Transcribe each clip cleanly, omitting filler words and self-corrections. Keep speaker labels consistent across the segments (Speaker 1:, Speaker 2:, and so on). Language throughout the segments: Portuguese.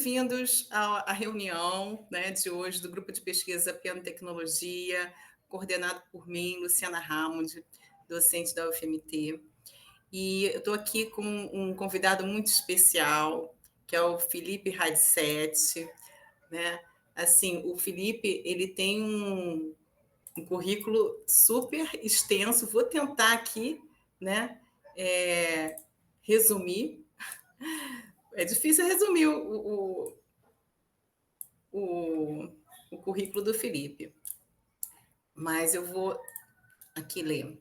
Speaker 1: bem-vindos à reunião, né, de hoje do Grupo de Pesquisa Piano e Tecnologia, coordenado por mim, Luciana Hammond, docente da UFMT. E eu estou aqui com um convidado muito especial, que é o Felipe Radicete, né? Assim, o Felipe, ele tem um currículo super extenso. Vou tentar aqui, né, resumir. É difícil resumir o, o currículo do Felipe, mas eu vou aqui ler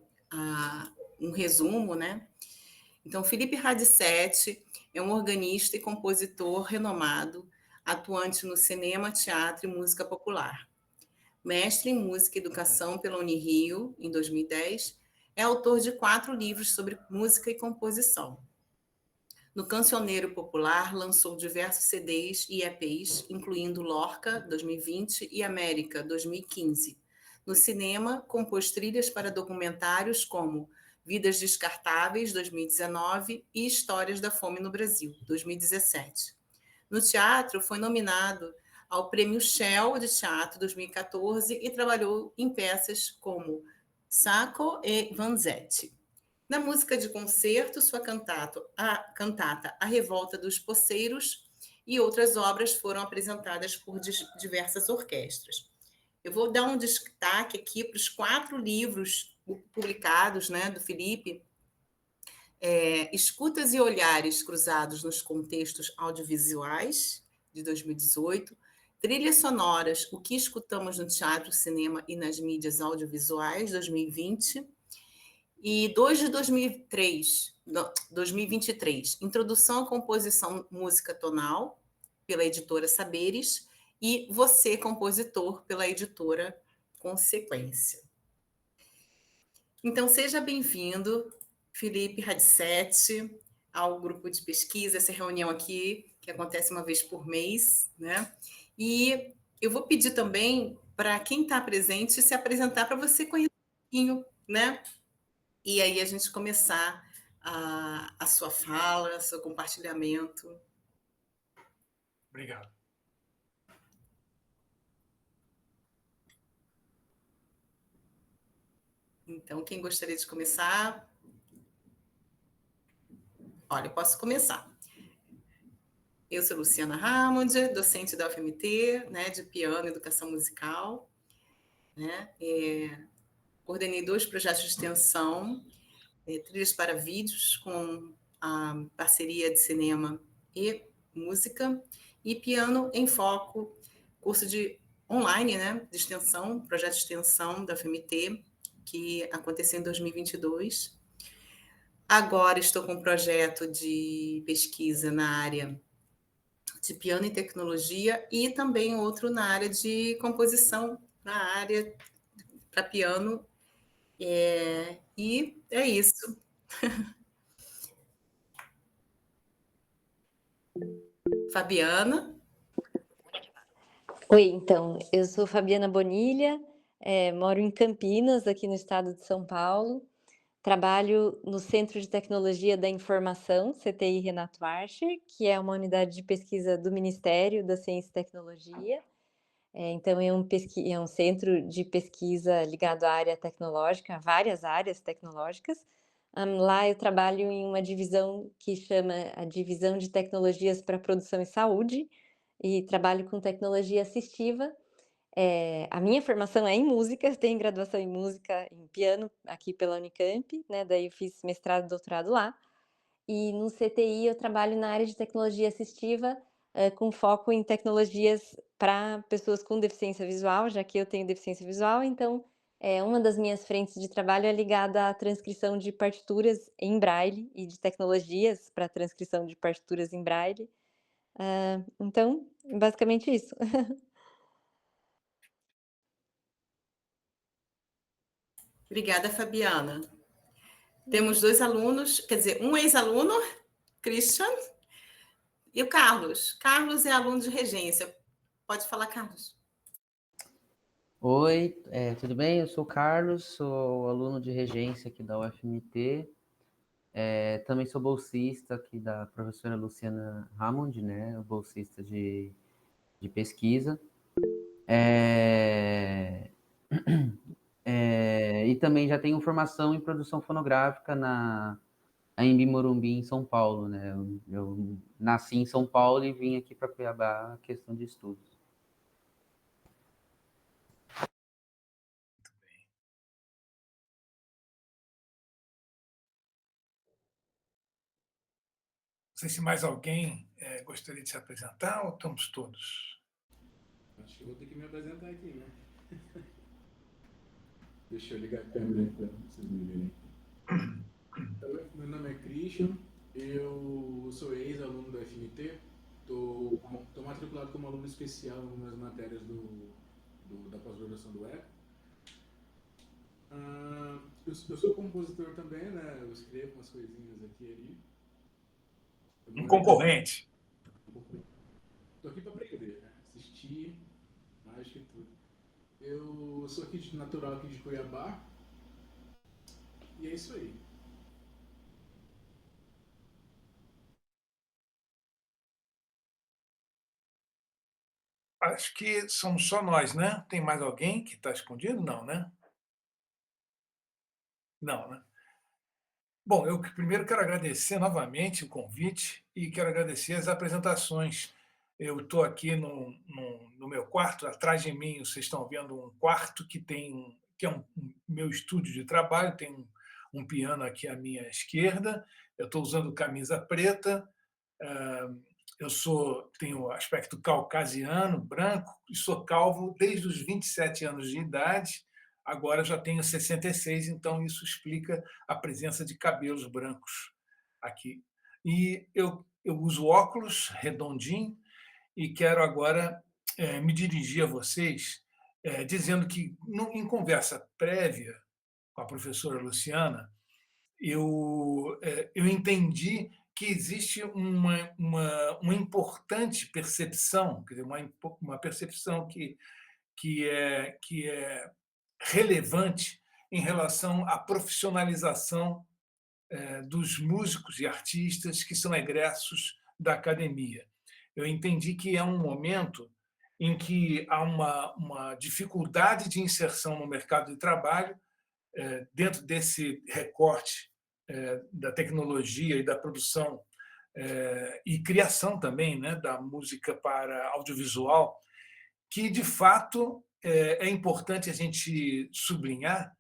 Speaker 1: um resumo, né? Então, Felipe Radicete é um organista e compositor renomado, atuante no cinema, teatro e música popular. Mestre em música e educação pela Unirio, em 2010, é autor de 4 livros sobre música e composição. No cancioneiro popular, lançou diversos CDs e EPs, incluindo Lorca, 2020, e América, 2015. No cinema, compôs trilhas para documentários como Vidas Descartáveis, 2019, e Histórias da Fome no Brasil, 2017. No teatro, foi nominado ao Prêmio Shell de Teatro 2014 e trabalhou em peças como Sacco e Vanzetti. Na música de concerto, sua cantata A Revolta dos Poceiros e outras obras foram apresentadas por diversas orquestras. Eu vou dar um destaque aqui para os 4 livros publicados, né, do Felipe, Escutas e Olhares Cruzados nos Contextos Audiovisuais, de 2018, Trilhas Sonoras, O que Escutamos no Teatro, Cinema e nas Mídias Audiovisuais, 2020, e 2 de 2023, Introdução à Composição Música Tonal, pela editora Saberes, e Você, Compositor, pela editora Consequência. Então, seja bem-vindo, Felipe Radicete, ao grupo de pesquisa, essa reunião aqui, que acontece uma vez por mês, né? E eu vou pedir também para quem está presente se apresentar para você conhecer um pouquinho, né? E aí a gente começar a sua fala, seu compartilhamento.
Speaker 2: Obrigado.
Speaker 1: Então, quem gostaria de começar? Olha, eu posso começar. Eu sou Luciana Hammond, docente da UFMT, né, de piano e educação musical, né? Coordenei 2 projetos de extensão, trilhas para vídeos com a parceria de cinema e música, e piano em foco, curso de online, né, de extensão, projeto de extensão da UFMT, que aconteceu em 2022. Agora estou com um projeto de pesquisa na área de piano e tecnologia e também outro na área de composição, na área para piano. E é isso. Fabiana.
Speaker 3: Oi, então, eu sou Fabiana Bonilha, moro em Campinas, aqui no estado de São Paulo. Trabalho no Centro de Tecnologia da Informação, CTI Renato Archer, que é uma unidade de pesquisa do Ministério da Ciência e Tecnologia. Então, é um centro de pesquisa ligado à área tecnológica, a várias áreas tecnológicas. Lá eu trabalho em uma divisão que chama a Divisão de Tecnologias para Produção e Saúde, e trabalho com tecnologia assistiva. A minha formação é em música, tenho graduação em música, em piano, aqui pela Unicamp, né? Daí eu fiz mestrado e doutorado lá. E no CTI eu trabalho na área de tecnologia assistiva, com foco em tecnologias para pessoas com deficiência visual, já que eu tenho deficiência visual, então uma das minhas frentes de trabalho é ligada à transcrição de partituras em braille e de tecnologias para transcrição de partituras em braille. Então, basicamente isso.
Speaker 1: Obrigada, Fabiana. Temos 2 alunos, quer dizer, um ex-aluno, Christian, e o Carlos. Carlos é aluno de regência. Pode falar, Carlos.
Speaker 4: Oi, tudo bem? Eu sou o Carlos, sou aluno de regência aqui da UFMT.
Speaker 2: Também sou bolsista aqui da professora Luciana Hammond, né? Bolsista de pesquisa. E também já tenho formação em produção fonográfica na Anhembi Morumbi, em São Paulo, né? Eu nasci em São Paulo e vim aqui para Cuiabá, questão de estudos.
Speaker 4: Não sei se mais alguém gostaria de se apresentar ou estamos todos?
Speaker 5: Acho que eu vou ter que me apresentar aqui, né? Deixa eu ligar a câmera aí para vocês me verem. Então, meu nome é Christian, eu sou ex-aluno da FMT, estou matriculado como aluno especial em algumas matérias da pós-graduação do ECA. Eu sou compositor também, né? Eu escrevo umas coisinhas aqui e ali.
Speaker 4: Um concorrente.
Speaker 5: Estou aqui para aprender, né? Assistir, mais que tudo. Eu sou natural aqui de Cuiabá. E é isso aí.
Speaker 4: Acho que somos só nós, né? Tem mais alguém que está escondido? Não, né? Não, né? Bom, eu primeiro quero agradecer novamente o convite e quero agradecer as apresentações. Eu estou aqui no meu quarto, atrás de mim vocês estão vendo um quarto que é meu estúdio de trabalho, tem um piano aqui à minha esquerda, eu estou usando camisa preta, eu tenho aspecto caucasiano, branco, e sou calvo desde os 27 anos de idade, agora já tenho 66, então isso explica a presença de cabelos brancos aqui. E eu uso óculos redondinho e quero agora me dirigir a vocês dizendo que, em conversa prévia com a professora Luciana, eu entendi que existe uma importante percepção, quer dizer, uma percepção que é relevante em relação à profissionalização dos músicos e artistas que são egressos da academia. Eu entendi que é um momento em que há uma dificuldade de inserção no mercado de trabalho dentro desse recorte da tecnologia e da produção e criação também, né, da música para audiovisual, que, de fato, é importante a gente sublinhar.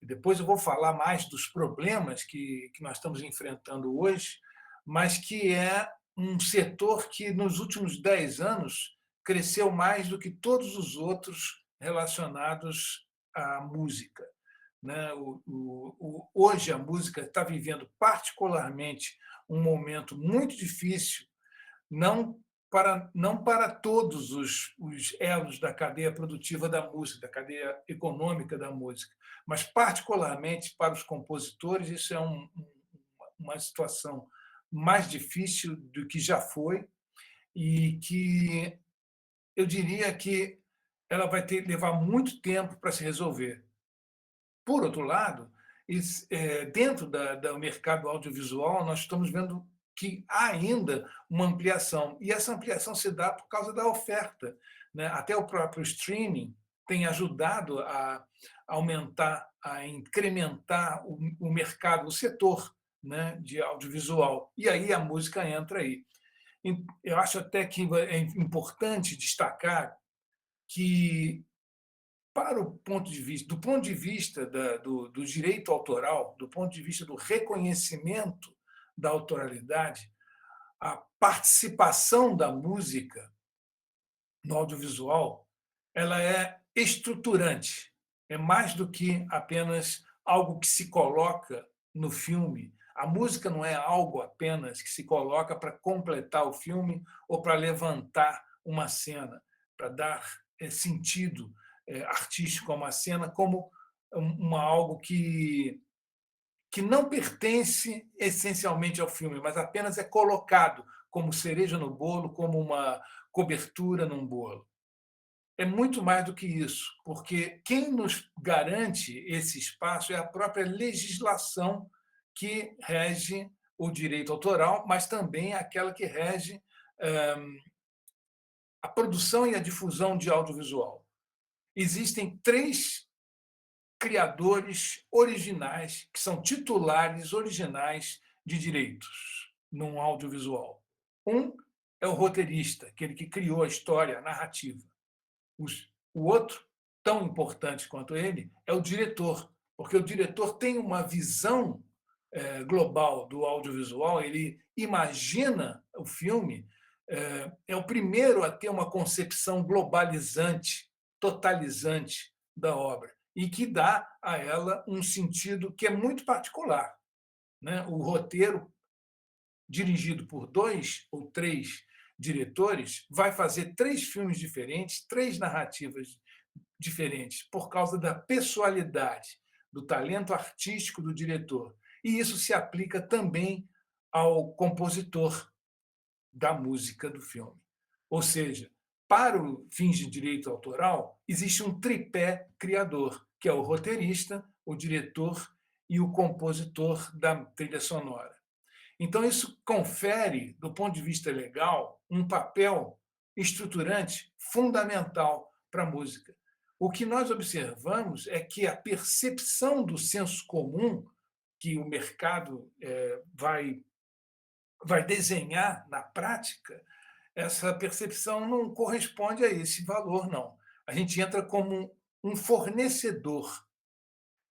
Speaker 4: Depois eu vou falar mais dos problemas que nós estamos enfrentando hoje, mas que é um setor que, nos últimos 10 anos, cresceu mais do que todos os outros relacionados à música. Né? Hoje a música está vivendo particularmente um momento muito difícil, não para todos os elos da cadeia produtiva da música, da cadeia econômica da música, mas particularmente para os compositores. Isso é uma situação mais difícil do que já foi e que eu diria que ela vai levar muito tempo para se resolver. Por outro lado, dentro do mercado audiovisual, nós estamos vendo que há ainda uma ampliação, e essa ampliação se dá por causa da oferta. Né? Até o próprio streaming tem ajudado a aumentar, a incrementar o mercado, o setor, né, de audiovisual. E aí a música entra aí. Eu acho até que é importante destacar que, do ponto de vista do direito autoral, do ponto de vista do reconhecimento da autoralidade, a participação da música no audiovisual, ela é estruturante, é mais do que apenas algo que se coloca no filme. A música não é algo apenas que se coloca para completar o filme ou para levantar uma cena, para dar sentido artístico a uma cena, como algo que não pertence essencialmente ao filme, mas apenas é colocado como cereja no bolo, como uma cobertura num bolo. É muito mais do que isso, porque quem nos garante esse espaço é a própria legislação que rege o direito autoral, mas também aquela que rege a produção e a difusão de audiovisual. Existem 3 criadores originais, que são titulares originais de direitos num audiovisual. Um é o roteirista, aquele que criou a história, a narrativa. O outro, tão importante quanto ele, é o diretor, porque o diretor tem uma visão global do audiovisual, ele imagina o filme, é o primeiro a ter uma concepção globalizante, totalizante da obra, e que dá a ela um sentido que é muito particular. Né? O roteiro, dirigido por 2 ou 3 diretores, vai fazer 3 filmes diferentes, 3 narrativas diferentes, por causa da pessoalidade, do talento artístico do diretor. E isso se aplica também ao compositor da música do filme. Ou seja, para o fins de direito autoral, existe um tripé criador, que é o roteirista, o diretor e o compositor da trilha sonora. Então, isso confere, do ponto de vista legal, um papel estruturante fundamental para a música. O que nós observamos é que a percepção do senso comum que o mercado vai desenhar na prática, essa percepção não corresponde a esse valor, não. A gente entra como um fornecedor.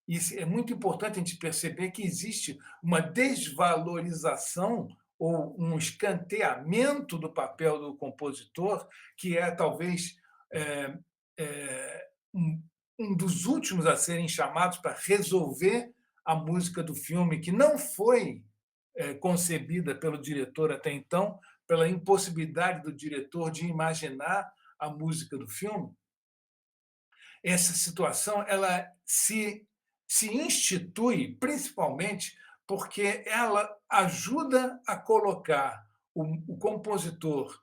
Speaker 4: E é muito importante a gente perceber que existe uma desvalorização ou um escanteamento do papel do compositor, que é talvez um dos últimos a serem chamados para resolver a música do filme, que não foi concebida pelo diretor até então, pela impossibilidade do diretor de imaginar a música do filme. Essa situação ela se institui principalmente porque ela ajuda a colocar o compositor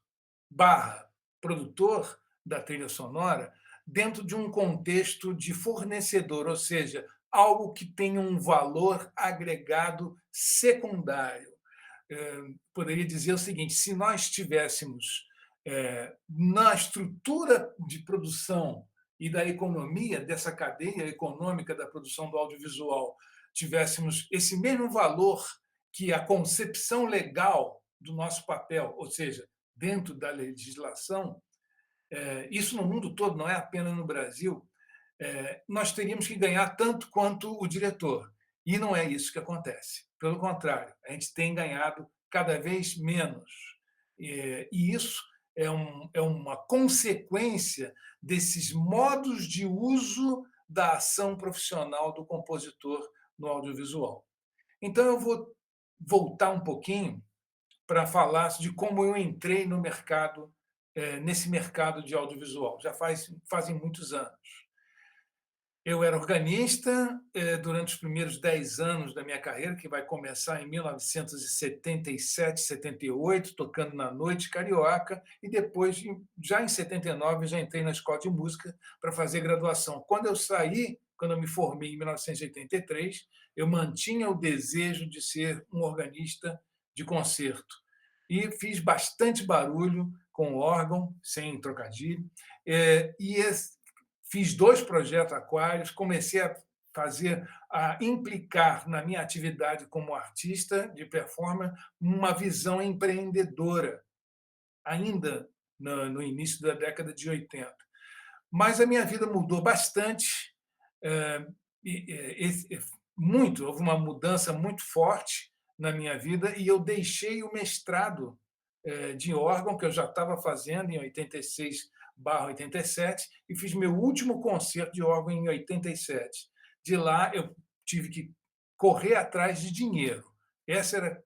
Speaker 4: barra produtor da trilha sonora dentro de um contexto de fornecedor, ou seja, algo que tem um valor agregado secundário. Poderia dizer o seguinte: se nós tivéssemos na estrutura de produção e da economia, dessa cadeia econômica da produção do audiovisual, tivéssemos esse mesmo valor que a concepção legal do nosso papel, ou seja, dentro da legislação, isso no mundo todo, não é apenas no Brasil, nós teríamos que ganhar tanto quanto o diretor. E não é isso que acontece. Pelo contrário, a gente tem ganhado cada vez menos. E isso é uma consequência desses modos de uso da ação profissional do compositor no audiovisual. Então, eu vou voltar um pouquinho para falar de como eu entrei no mercado, nesse mercado de audiovisual. Já fazem muitos anos. Eu era organista durante os primeiros 10 anos da minha carreira, que vai começar em 1977, 78, tocando na noite carioca, e depois, já em 79, já entrei na escola de música para fazer graduação. Quando eu me formei em 1983, eu mantinha o desejo de ser um organista de concerto. E fiz bastante barulho com o órgão, sem trocadilho, fiz 2 projetos aquários, comecei a implicar na minha atividade como artista de performance uma visão empreendedora, ainda no início da década de 80. Mas a minha vida mudou bastante, houve uma mudança muito forte na minha vida e eu deixei o mestrado de órgão, que eu já estava fazendo em 86/87, e fiz meu último concerto de órgão em 87. De lá, eu tive que correr atrás de dinheiro. Essa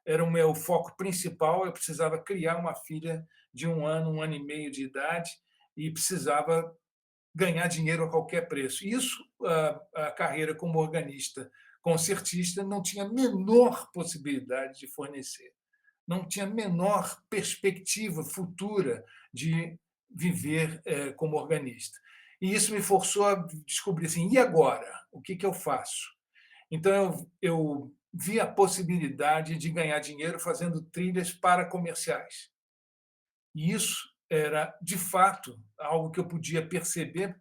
Speaker 4: era o meu foco principal. Eu precisava criar uma filha de 1 ano e meio de idade, e precisava ganhar dinheiro a qualquer preço. Isso, a carreira como organista concertista não tinha a menor possibilidade de fornecer. Não tinha a menor perspectiva futura de viver como organista. E isso me forçou a descobrir assim, e agora? O que eu faço? Então, eu vi a possibilidade de ganhar dinheiro fazendo trilhas para comerciais. E isso era, de fato, algo que eu podia perceber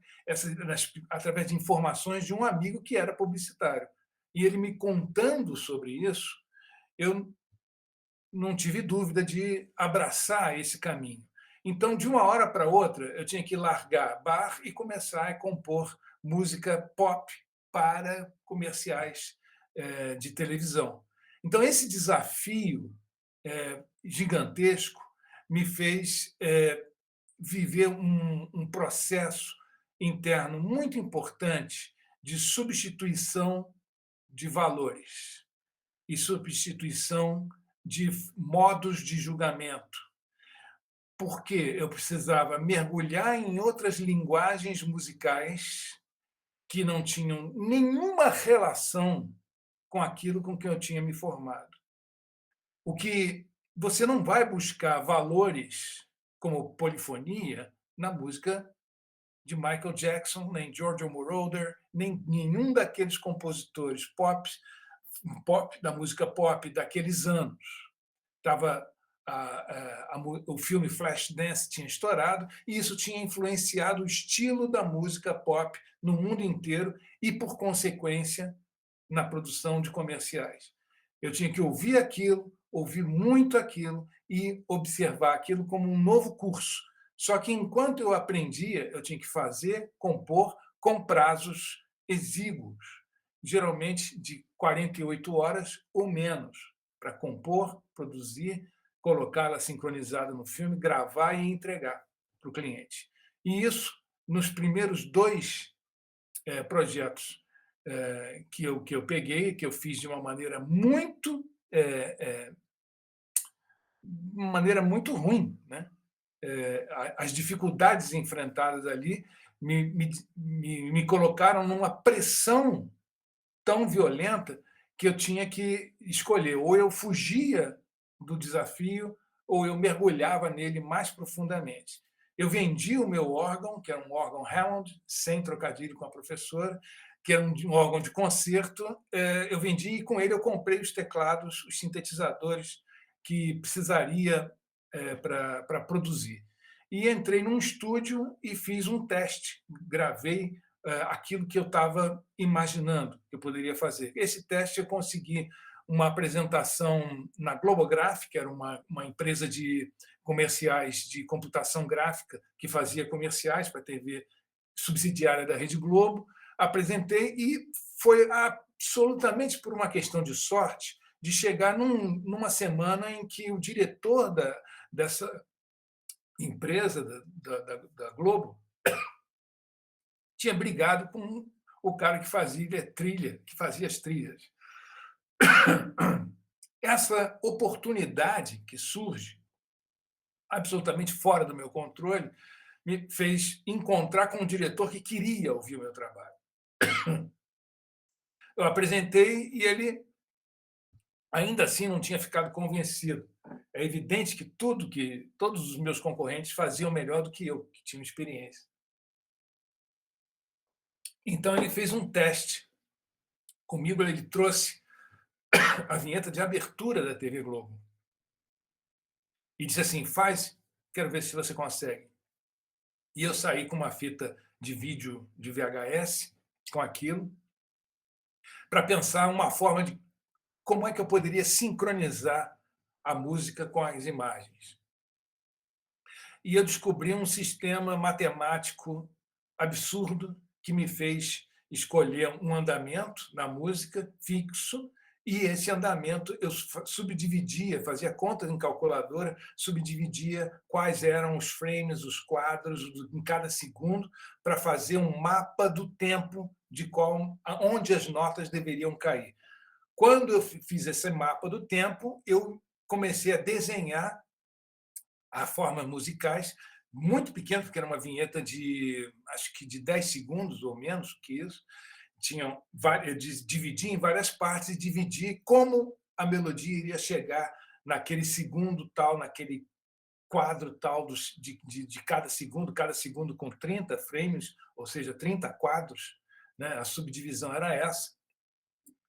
Speaker 4: através de informações de um amigo que era publicitário. E ele me contando sobre isso, eu não tive dúvida de abraçar esse caminho. Então, de uma hora para outra, eu tinha que largar bar e começar a compor música pop para comerciais de televisão. Então, esse desafio gigantesco me fez viver um processo interno muito importante de substituição de valores e substituição de modos de julgamento, porque eu precisava mergulhar em outras linguagens musicais que não tinham nenhuma relação com aquilo com que eu tinha me formado. O que você não vai buscar valores como polifonia na música de Michael Jackson, nem Giorgio Moroder, nem nenhum daqueles compositores pop da música pop daqueles anos. O filme Flashdance tinha estourado e isso tinha influenciado o estilo da música pop no mundo inteiro e, por consequência, na produção de comerciais. Eu tinha que ouvir aquilo, ouvir muito aquilo e observar aquilo como um novo curso. Só que, enquanto eu aprendia, eu tinha que fazer, compor com prazos exíguos, geralmente de 48 horas ou menos, para compor, produzir, colocá-la sincronizada no filme, gravar e entregar para o cliente. E isso, nos primeiros 2 projetos que eu peguei, que eu fiz de uma maneira muito ruim, né? As dificuldades enfrentadas ali me colocaram numa pressão tão violenta que eu tinha que escolher, ou eu fugia do desafio, ou eu mergulhava nele mais profundamente. Eu vendi o meu órgão, que era um órgão Hammond, sem trocadilho com a professora, que era um órgão de concerto, eu vendi e com ele eu comprei os teclados, os sintetizadores que precisaria para produzir. E entrei num estúdio e fiz um teste, gravei aquilo que eu estava imaginando que eu poderia fazer. Esse teste eu consegui uma apresentação na Globograph, que era uma empresa de comerciais de computação gráfica que fazia comerciais para a TV subsidiária da Rede Globo. Apresentei e foi absolutamente por uma questão de sorte de chegar numa semana em que o diretor dessa empresa, da Globo, tinha brigado com o cara que fazia as trilhas. Essa oportunidade que surge, absolutamente fora do meu controle, me fez encontrar com um diretor que queria ouvir o meu trabalho. Eu apresentei e ele, ainda assim, não tinha ficado convencido. É evidente que todos os meus concorrentes faziam melhor do que eu, que tinham experiência. Então, ele fez um teste. Comigo, ele trouxe a vinheta de abertura da TV Globo. E disse assim, quero ver se você consegue. E eu saí com uma fita de vídeo de VHS, com aquilo, para pensar uma forma de como é que eu poderia sincronizar a música com as imagens. E eu descobri um sistema matemático absurdo que me fez escolher um andamento na música fixo, e esse andamento eu subdividia, fazia contas em calculadora, subdividia quais eram os frames, os quadros em cada segundo, para fazer um mapa do tempo de onde as notas deveriam cair. Quando eu fiz esse mapa do tempo, eu comecei a desenhar as formas musicais, muito pequeno, porque era uma vinheta acho que de 10 segundos ou menos que isso. Eu dividi em várias partes e dividi como a melodia iria chegar naquele segundo tal, naquele quadro tal de cada segundo com 30 frames, ou seja, 30 quadros, né? A subdivisão era essa.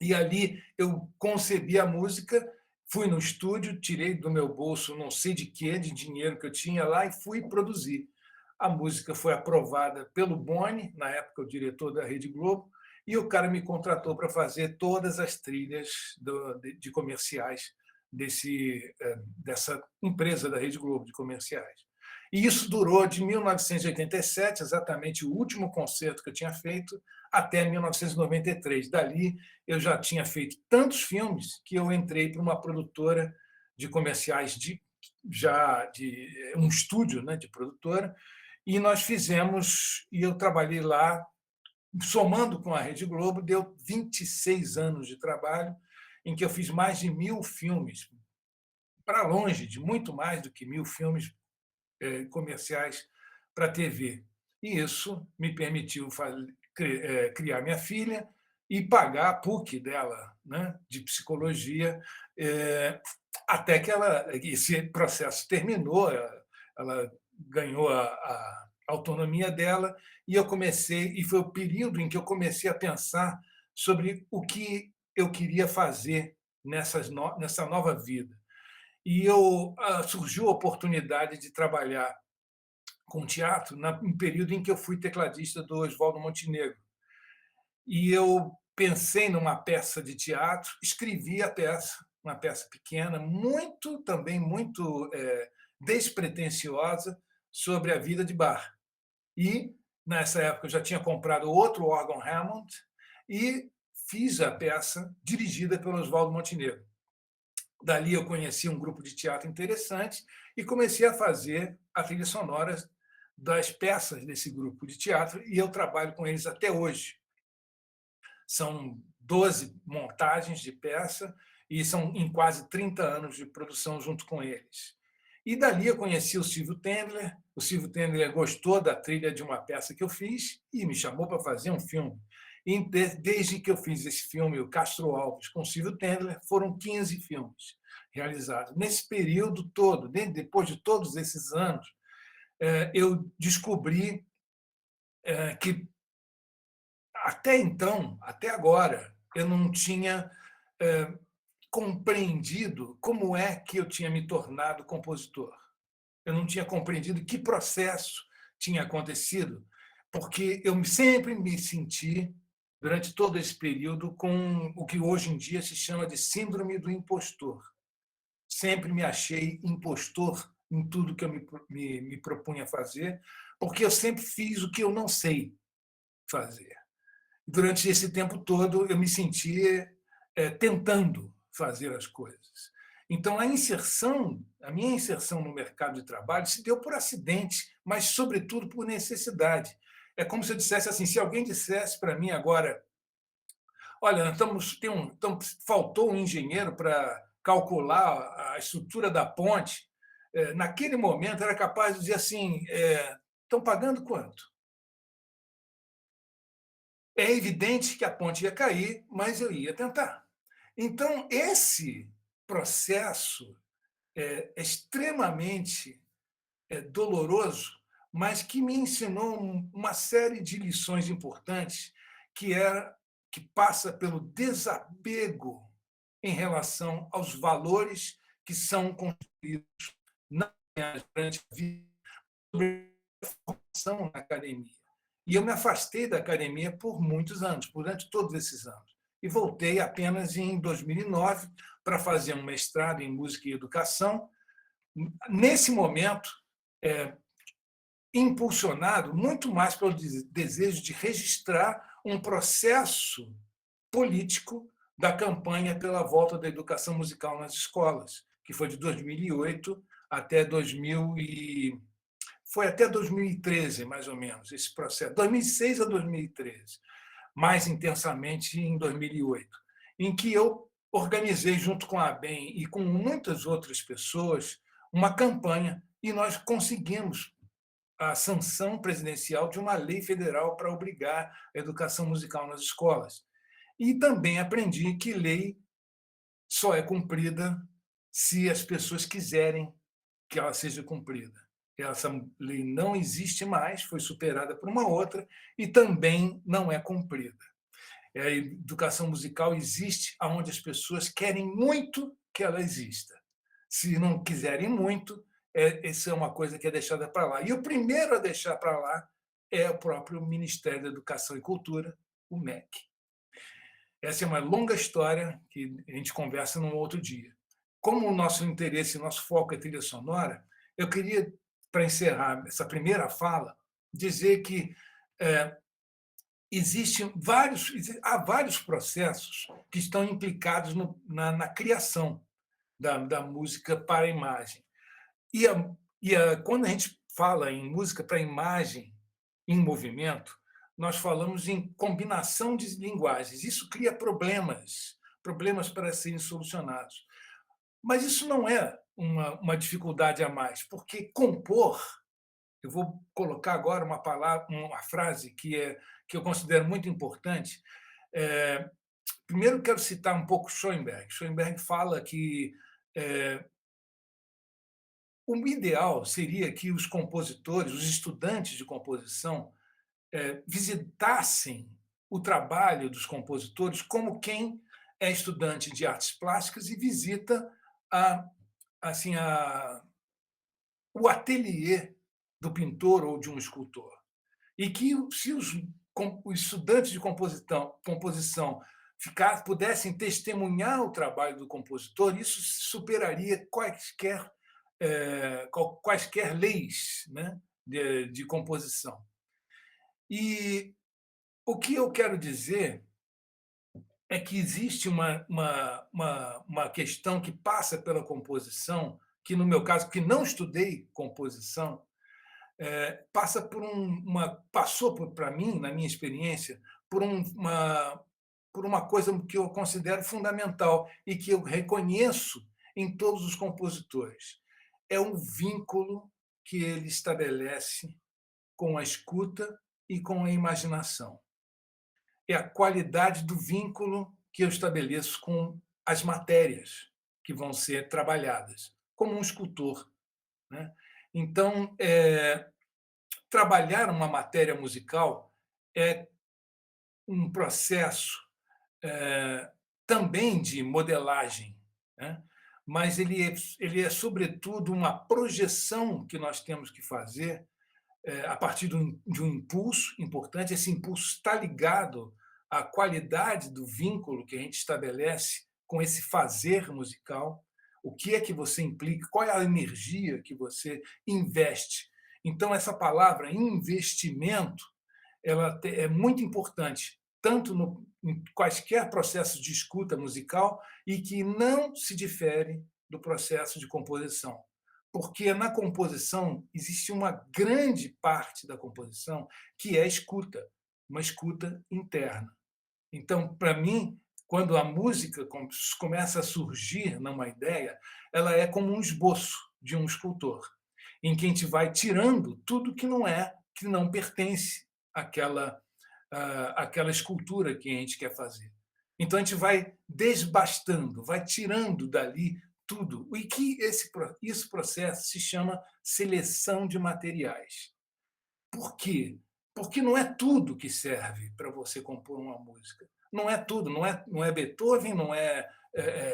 Speaker 4: E ali eu concebi a música, fui no estúdio, tirei do meu bolso não sei de quê, de dinheiro que eu tinha lá, e fui produzir. A música foi aprovada pelo Boni, na época o diretor da Rede Globo, e o cara me contratou para fazer todas as trilhas de comerciais dessa empresa da Rede Globo de comerciais. E isso durou de 1987, exatamente o último concerto que eu tinha feito, até 1993. Dali, eu já tinha feito tantos filmes que eu entrei para uma produtora de comerciais, de um estúdio, né, de produtora, e nós fizemos, e eu trabalhei lá, somando com a Rede Globo, deu 26 anos de trabalho, em que eu fiz mais de 1.000 filmes, para longe de muito mais do que 1.000 filmes comerciais para a TV. E isso me permitiu criar minha filha e pagar a PUC dela, né, de psicologia, até que esse processo terminou, ela ganhou a autonomia dela, e eu comecei, e foi o período em que eu comecei a pensar sobre o que eu queria fazer nessa nova vida. E surgiu a oportunidade de trabalhar com teatro no período em que eu fui tecladista do Oswaldo Montenegro. E eu pensei numa peça de teatro, escrevi a peça, uma peça pequena, também muito despretensiosa, sobre a vida de Bach. E, nessa época, eu já tinha comprado outro órgão Hammond e fiz a peça dirigida pelo Oswaldo Montenegro. Dali eu conheci um grupo de teatro interessante e comecei a fazer a trilha sonora das peças desse grupo de teatro, e eu trabalho com eles até hoje. São 12 montagens de peça e são em quase 30 anos de produção junto com eles. E dali eu conheci o Silvio Tendler. O Silvio Tendler gostou da trilha de uma peça que eu fiz e me chamou para fazer um filme. E desde que eu fiz esse filme, o Castro Alves, com o Silvio Tendler, foram 15 filmes realizados. Nesse período todo, depois de todos esses anos, eu descobri que até então, até agora, eu não tinha compreendido como é que eu tinha me tornado compositor. Eu não tinha compreendido que processo tinha acontecido, porque eu sempre me senti, durante todo esse período, com o que hoje em dia se chama de síndrome do impostor. Sempre me achei impostor em tudo que eu me propunha fazer, porque eu sempre fiz o que eu não sei fazer. Durante esse tempo todo, eu me sentia tentando fazer as coisas. Então, a minha inserção no mercado de trabalho se deu por acidente, mas, sobretudo, por necessidade. É como se eu dissesse assim, se alguém dissesse para mim agora, olha, faltou um engenheiro para calcular a estrutura da ponte, naquele momento era capaz de dizer assim, estão pagando quanto? É evidente que a ponte ia cair, mas eu ia tentar. Então, esse processo é extremamente doloroso, mas que me ensinou uma série de lições importantes, que passa pelo desapego em relação aos valores que são construídos durante a vida, sobre a formação na academia. E eu me afastei da academia por muitos anos, durante todos esses anos. E voltei apenas em 2009 para fazer um mestrado em música e educação. Nesse momento, impulsionado muito mais pelo desejo de registrar um processo político da campanha pela volta da educação musical nas escolas, que foi de 2008 até 2013, mais ou menos, esse processo, 2006 a 2013, mais intensamente em 2008, em que eu organizei, junto com a ABEM e com muitas outras pessoas, uma campanha, e nós conseguimos a sanção presidencial de uma lei federal para obrigar a educação musical nas escolas. E também aprendi que lei só é cumprida se as pessoas quiserem que ela seja cumprida. Essa lei não existe mais, foi superada por uma outra e também não é cumprida. A educação musical existe onde as pessoas querem muito que ela exista. Se não quiserem muito, isso é uma coisa que é deixada para lá. E o primeiro a deixar para lá é o próprio Ministério da Educação e Cultura, o MEC. Essa é uma longa história que a gente conversa num outro dia. Como o nosso interesse, o nosso foco é trilha sonora, eu queria, para encerrar essa primeira fala, dizer que há vários processos que estão implicados na criação da música para a imagem. Quando a gente fala em música para imagem em movimento, nós falamos em combinação de linguagens. Isso cria problemas para serem solucionados. Mas isso não é uma dificuldade a mais, porque compor, eu vou colocar agora uma frase que eu considero muito importante. Primeiro, quero citar um pouco Schoenberg. Schoenberg fala que o ideal seria que os compositores, os estudantes de composição, visitassem o trabalho dos compositores como quem é estudante de artes plásticas e visita o ateliê do pintor ou de um escultor. E que, se os estudantes de composição pudessem testemunhar o trabalho do compositor, isso superaria quaisquer leis, né, de composição. E o que eu quero dizer é que existe uma questão que passa pela composição, que, no meu caso, que não estudei composição, passou para mim, na minha experiência, por uma coisa que eu considero fundamental e que eu reconheço em todos os compositores. É um vínculo que ele estabelece com a escuta e com a imaginação. É a qualidade do vínculo que eu estabeleço com as matérias que vão ser trabalhadas, como um escultor, né? Então, trabalhar uma matéria musical é um processo também de modelagem, né? Mas ele sobretudo, uma projeção que nós temos que fazer a partir de um impulso importante. Esse impulso está ligado à qualidade do vínculo que a gente estabelece com esse fazer musical. O que é que você implica? Qual é a energia que você investe? Então, essa palavra investimento, ela é muito importante, tanto em quaisquer processos de escuta musical, e que não se difere do processo de composição. Porque na composição existe uma grande parte da composição que é escuta, uma escuta interna. Então, para mim, quando a música começa a surgir numa ideia, ela é como um esboço de um escultor, em que a gente vai tirando tudo que não pertence àquela escultura que a gente quer fazer. Então, a gente vai desbastando, vai tirando dali tudo. E que esse processo se chama seleção de materiais. Por quê? Porque não é tudo que serve para você compor uma música. Não é tudo, não é Beethoven, não é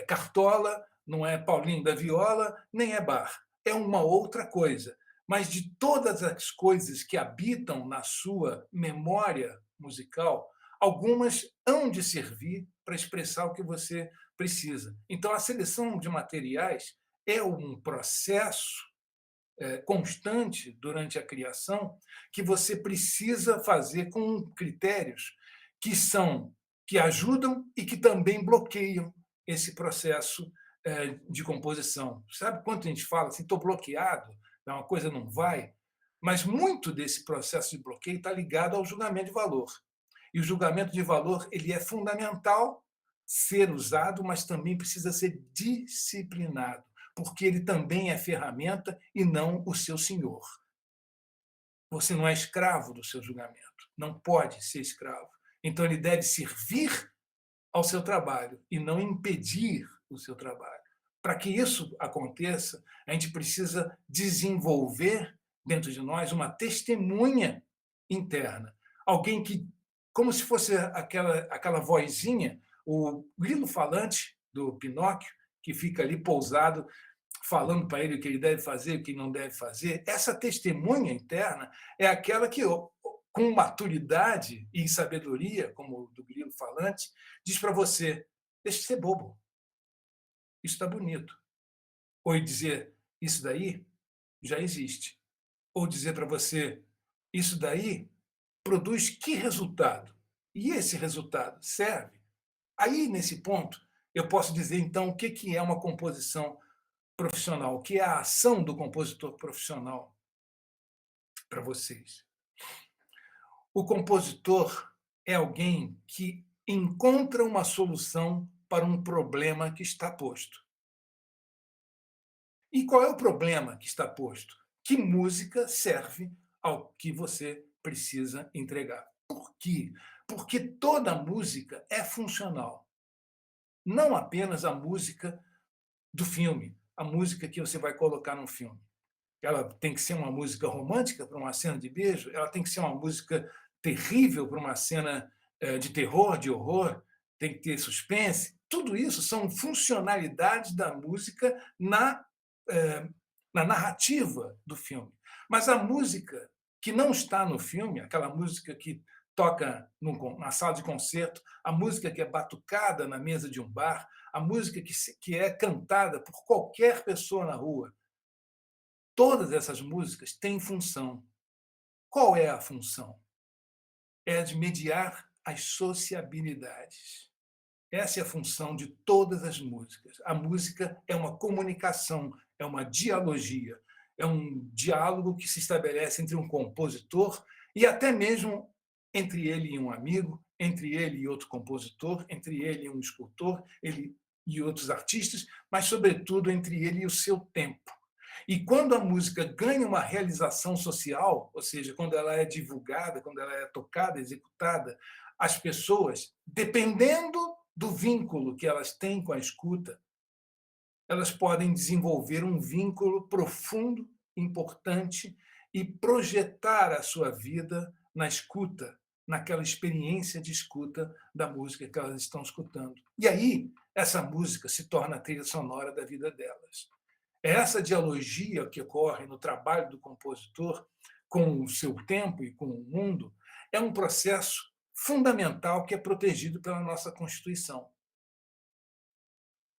Speaker 4: Cartola, não é Paulinho da Viola, nem é Bach. É uma outra coisa. Mas de todas as coisas que habitam na sua memória musical, algumas hão de servir para expressar o que você precisa. Então, a seleção de materiais é um processo constante durante a criação, que você precisa fazer com critérios que ajudam e que também bloqueiam esse processo de composição. Sabe quanto a gente fala assim, estou bloqueado, uma coisa não vai? Mas muito desse processo de bloqueio está ligado ao julgamento de valor. E o julgamento de valor, ele é fundamental ser usado, mas também precisa ser disciplinado, porque ele também é ferramenta e não o seu senhor. Você não é escravo do seu julgamento, não pode ser escravo. Então, ele deve servir ao seu trabalho e não impedir o seu trabalho. Para que isso aconteça, a gente precisa desenvolver dentro de nós uma testemunha interna, alguém que como se fosse aquela vozinha, o grilo falante do Pinóquio, que fica ali pousado, falando para ele o que ele deve fazer, o que não deve fazer. Essa testemunha interna é aquela que, com maturidade e sabedoria, como o do grilo falante, diz para você: deixa de ser bobo, isso está bonito. Ou dizer: isso daí já existe. Ou dizer para você: isso daí produz que resultado? E esse resultado serve? Aí, nesse ponto, eu posso dizer, então, o que é uma composição profissional, o que é a ação do compositor profissional para vocês. O compositor é alguém que encontra uma solução para um problema que está posto. E qual é o problema que está posto? Que música serve ao que você precisa entregar? Por quê? Porque toda música é funcional. Não apenas a música do filme, a música que você vai colocar no filme. Ela tem que ser uma música romântica para uma cena de beijo, ela tem que ser uma música terrível para uma cena de terror, de horror, tem que ter suspense. Tudo isso são funcionalidades da música na narrativa do filme. Mas a música que não está no filme, aquela música que toca na sala de concerto, a música que é batucada na mesa de um bar, a música que é cantada por qualquer pessoa na rua, todas essas músicas têm função. Qual é a função? É a de mediar as sociabilidades. Essa é a função de todas as músicas. A música é uma comunicação, é uma dialogia, é um diálogo que se estabelece entre um compositor e até mesmo entre ele e um amigo, entre ele e outro compositor, entre ele e um escultor, ele e outros artistas, mas, sobretudo, entre ele e o seu tempo. E quando a música ganha uma realização social, ou seja, quando ela é divulgada, quando ela é tocada, executada, as pessoas, dependendo do vínculo que elas têm com a escuta, elas podem desenvolver um vínculo profundo, importante e projetar a sua vida na escuta, naquela experiência de escuta da música que elas estão escutando. E aí, essa música se torna a trilha sonora da vida delas. Essa dialogia que ocorre no trabalho do compositor com o seu tempo e com o mundo é um processo fundamental que é protegido pela nossa Constituição.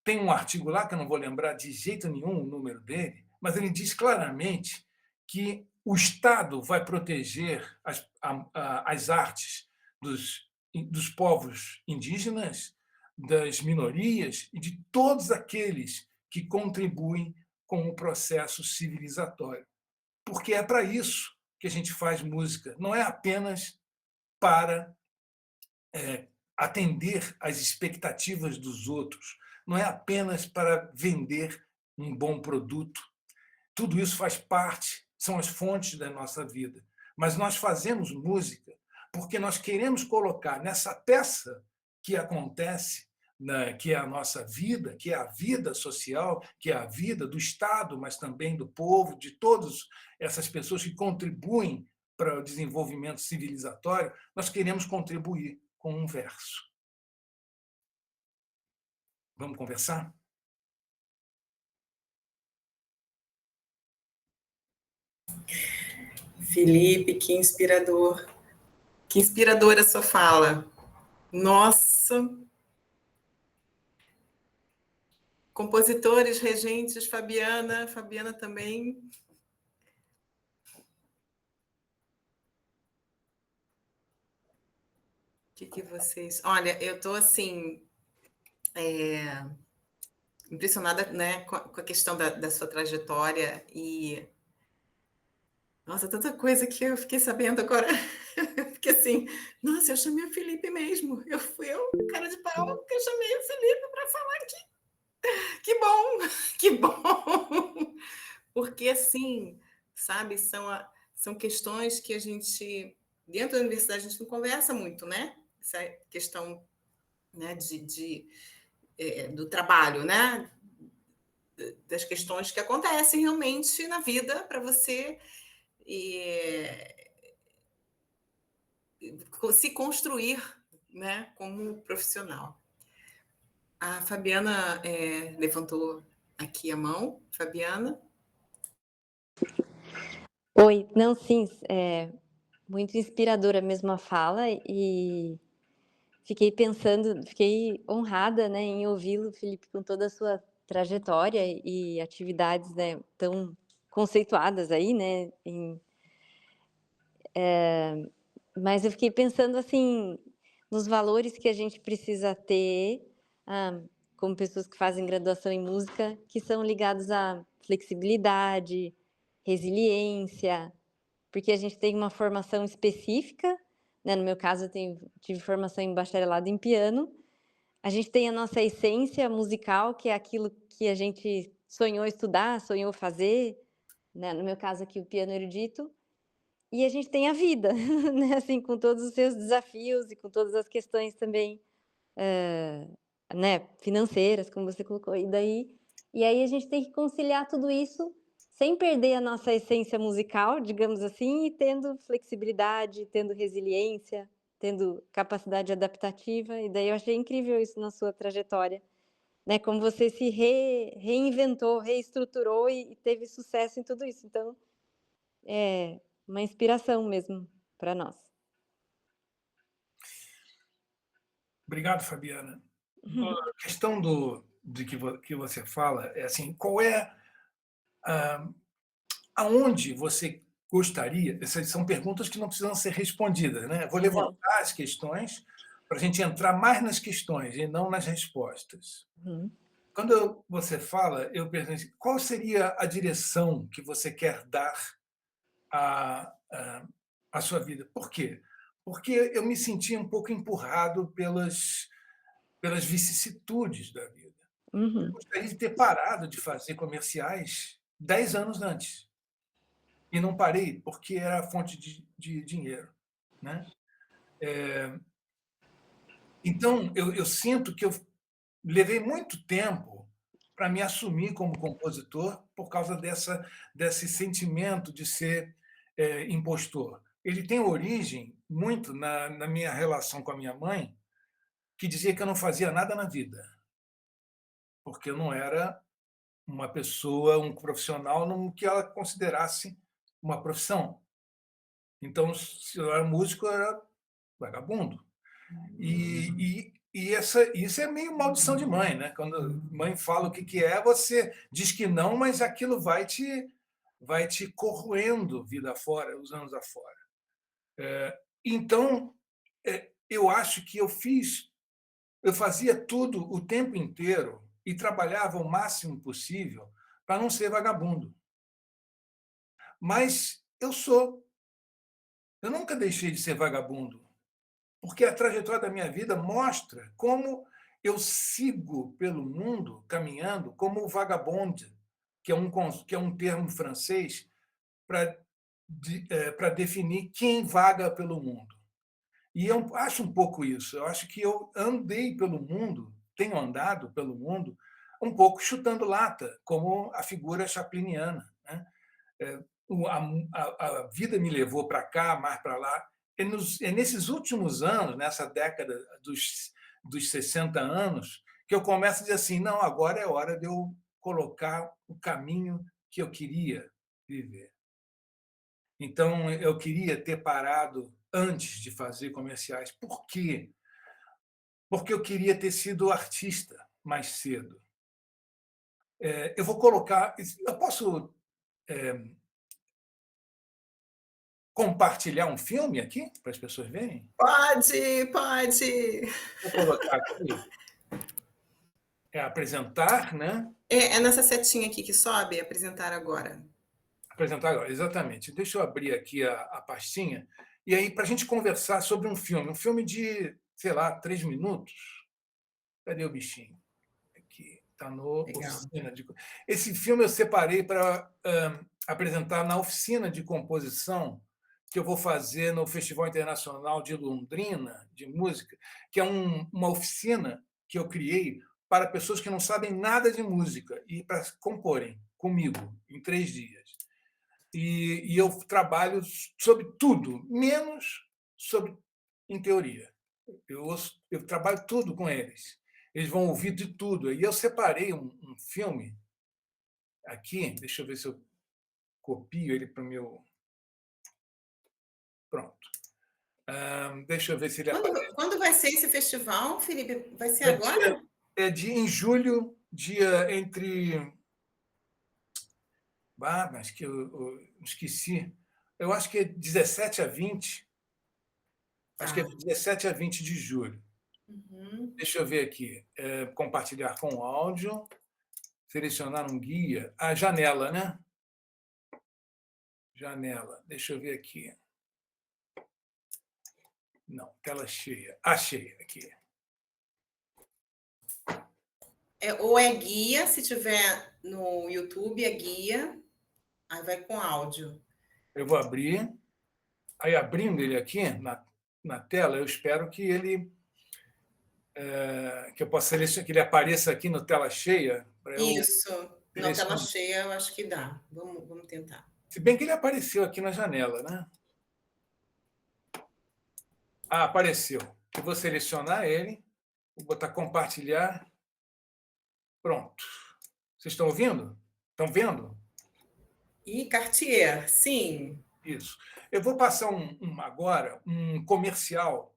Speaker 4: Tem um artigo lá, que eu não vou lembrar de jeito nenhum o número dele, mas ele diz claramente que o Estado vai proteger as artes dos povos indígenas, das minorias e de todos aqueles que contribuem com o processo civilizatório. Porque é para isso que a gente faz música, não é apenas para atender às expectativas dos outros, não é apenas para vender um bom produto. Tudo isso faz parte, são as fontes da nossa vida. Mas nós fazemos música porque nós queremos colocar nessa peça que acontece, que é a nossa vida, que é a vida social, que é a vida do Estado, mas também do povo, de todas essas pessoas que contribuem para o desenvolvimento civilizatório, nós queremos contribuir com um verso. Vamos conversar?
Speaker 1: Felipe, que inspirador. Que inspiradora a sua fala. Nossa! Compositores, regentes, Fabiana também. O que vocês... Olha, eu estou assim... impressionada, né, com a questão da sua trajetória e... Nossa, tanta coisa que eu fiquei sabendo agora. Fiquei assim, nossa, eu chamei o Felipe mesmo. Eu fui cara de pau, que eu chamei o Felipe para falar aqui. Que bom, que bom. Porque, assim, sabe, são questões que a gente, dentro da universidade, a gente não conversa muito, né? Essa questão, né, do trabalho, né? Das questões que acontecem realmente na vida para você se construir, né, como profissional. A Fabiana levantou aqui a mão. Fabiana?
Speaker 3: Oi, não, sim, muito inspiradora mesmo a fala e fiquei pensando, fiquei honrada, né, em ouvi-lo, Felipe, com toda a sua trajetória e atividades, né, tão conceituadas aí, né, mas eu fiquei pensando, assim, nos valores que a gente precisa ter, ah, como pessoas que fazem graduação em música, que são ligados à flexibilidade, resiliência, porque a gente tem uma formação específica, né? No meu caso, tive formação em bacharelado em piano. A gente tem a nossa essência musical, que é aquilo que a gente sonhou estudar, sonhou fazer, né? No meu caso aqui, o piano erudito. E a gente tem a vida, né? Assim, com todos os seus desafios e com todas as questões também, né, financeiras, como você colocou. E aí a gente tem que conciliar tudo isso sem perder a nossa essência musical, digamos assim, e tendo flexibilidade, tendo resiliência, tendo capacidade adaptativa. E daí eu achei incrível isso na sua trajetória, né? Como você se reinventou, reestruturou e teve sucesso em tudo isso. Então, é uma inspiração mesmo para nós.
Speaker 4: Obrigado, Fabiana. A questão que você fala é assim, qual é aonde você gostaria? Essas são perguntas que não precisam ser respondidas, né? Vou levantar as questões para a gente entrar mais nas questões e não nas respostas.
Speaker 3: Uhum.
Speaker 4: Quando você fala, eu penso assim, qual seria a direção que você quer dar à sua vida? Por quê? Porque eu me sentia um pouco empurrado pelas vicissitudes da vida. Eu
Speaker 3: Uhum.
Speaker 4: gostaria de ter parado de fazer comerciais 10 anos antes. E não parei porque era a fonte de dinheiro, né? Então, eu sinto que eu levei muito tempo para me assumir como compositor por causa desse sentimento de ser impostor. Ele tem origem muito na minha relação com a minha mãe, que dizia que eu não fazia nada na vida, porque eu não era uma pessoa, um profissional no que ela considerasse uma profissão. Então, se eu era músico, eu era vagabundo. Isso é meio maldição de mãe, né? Quando a mãe fala o que é, você diz que não, mas aquilo vai te corroendo vida afora, os anos afora. Então, eu acho que eu fazia tudo o tempo inteiro e trabalhava o máximo possível para não ser vagabundo. Mas eu nunca deixei de ser vagabundo, porque a trajetória da minha vida mostra como eu sigo pelo mundo caminhando como vagabonde, que é um termo francês para definir quem vaga pelo mundo. E eu acho um pouco isso. Eu acho que eu andei pelo mundo, tenho andado pelo mundo, um pouco chutando lata, como a figura chapliniana, né? A vida me levou para cá, mais para lá. É nesses últimos anos, nessa década dos 60 anos, que eu começo a dizer assim: não, agora é hora de eu colocar o caminho que eu queria viver. Então, eu queria ter parado antes de fazer comerciais. Por quê? Porque eu queria ter sido artista mais cedo. Eu vou colocar. Eu posso compartilhar um filme aqui para as pessoas verem?
Speaker 1: Pode, pode.
Speaker 4: Vou colocar aqui. Apresentar, né?
Speaker 1: É nessa setinha aqui que sobe, apresentar agora.
Speaker 4: Apresentar agora, exatamente. Deixa eu abrir aqui a pastinha. E aí, para a gente conversar sobre um filme de, sei lá, 3 minutos. Cadê o bichinho? Aqui, está no Oficina de... Esse filme eu separei para apresentar na oficina de composição que eu vou fazer no Festival Internacional de Londrina, de música, que é uma oficina que eu criei para pessoas que não sabem nada de música e para comporem comigo em 3 dias. E eu trabalho sobre tudo, menos sobre em teoria. Eu trabalho tudo com eles. Eles vão ouvir de tudo. E eu separei um filme aqui, deixa eu ver se eu copio ele para o meu... Pronto. Deixa eu ver se ele aparece.
Speaker 1: Quando vai ser esse festival, Felipe? Vai ser agora?
Speaker 4: Em julho, dia entre... mas que eu esqueci. Eu acho que é 17 a 20. Acho que é 17 a 20 de julho.
Speaker 1: Uhum.
Speaker 4: Deixa eu ver aqui. Compartilhar com áudio. Selecionar um guia. A janela, né? Janela. Deixa eu ver aqui. Não, tela cheia. Achei aqui.
Speaker 1: Ou é guia, se tiver no YouTube, é guia. Aí vai com áudio.
Speaker 4: Eu vou abrir. Aí, abrindo ele aqui na tela, eu espero que ele... que eu possa selecionar, que ele apareça aqui no tela cheia.
Speaker 1: Isso. Na tela cheia, eu acho que dá. Vamos tentar.
Speaker 4: Se bem que ele apareceu aqui na janela, né? Apareceu. Eu vou selecionar ele, vou botar compartilhar. Pronto. Vocês estão ouvindo? Estão vendo?
Speaker 1: E Cartier, sim.
Speaker 4: Isso. Eu vou passar agora um comercial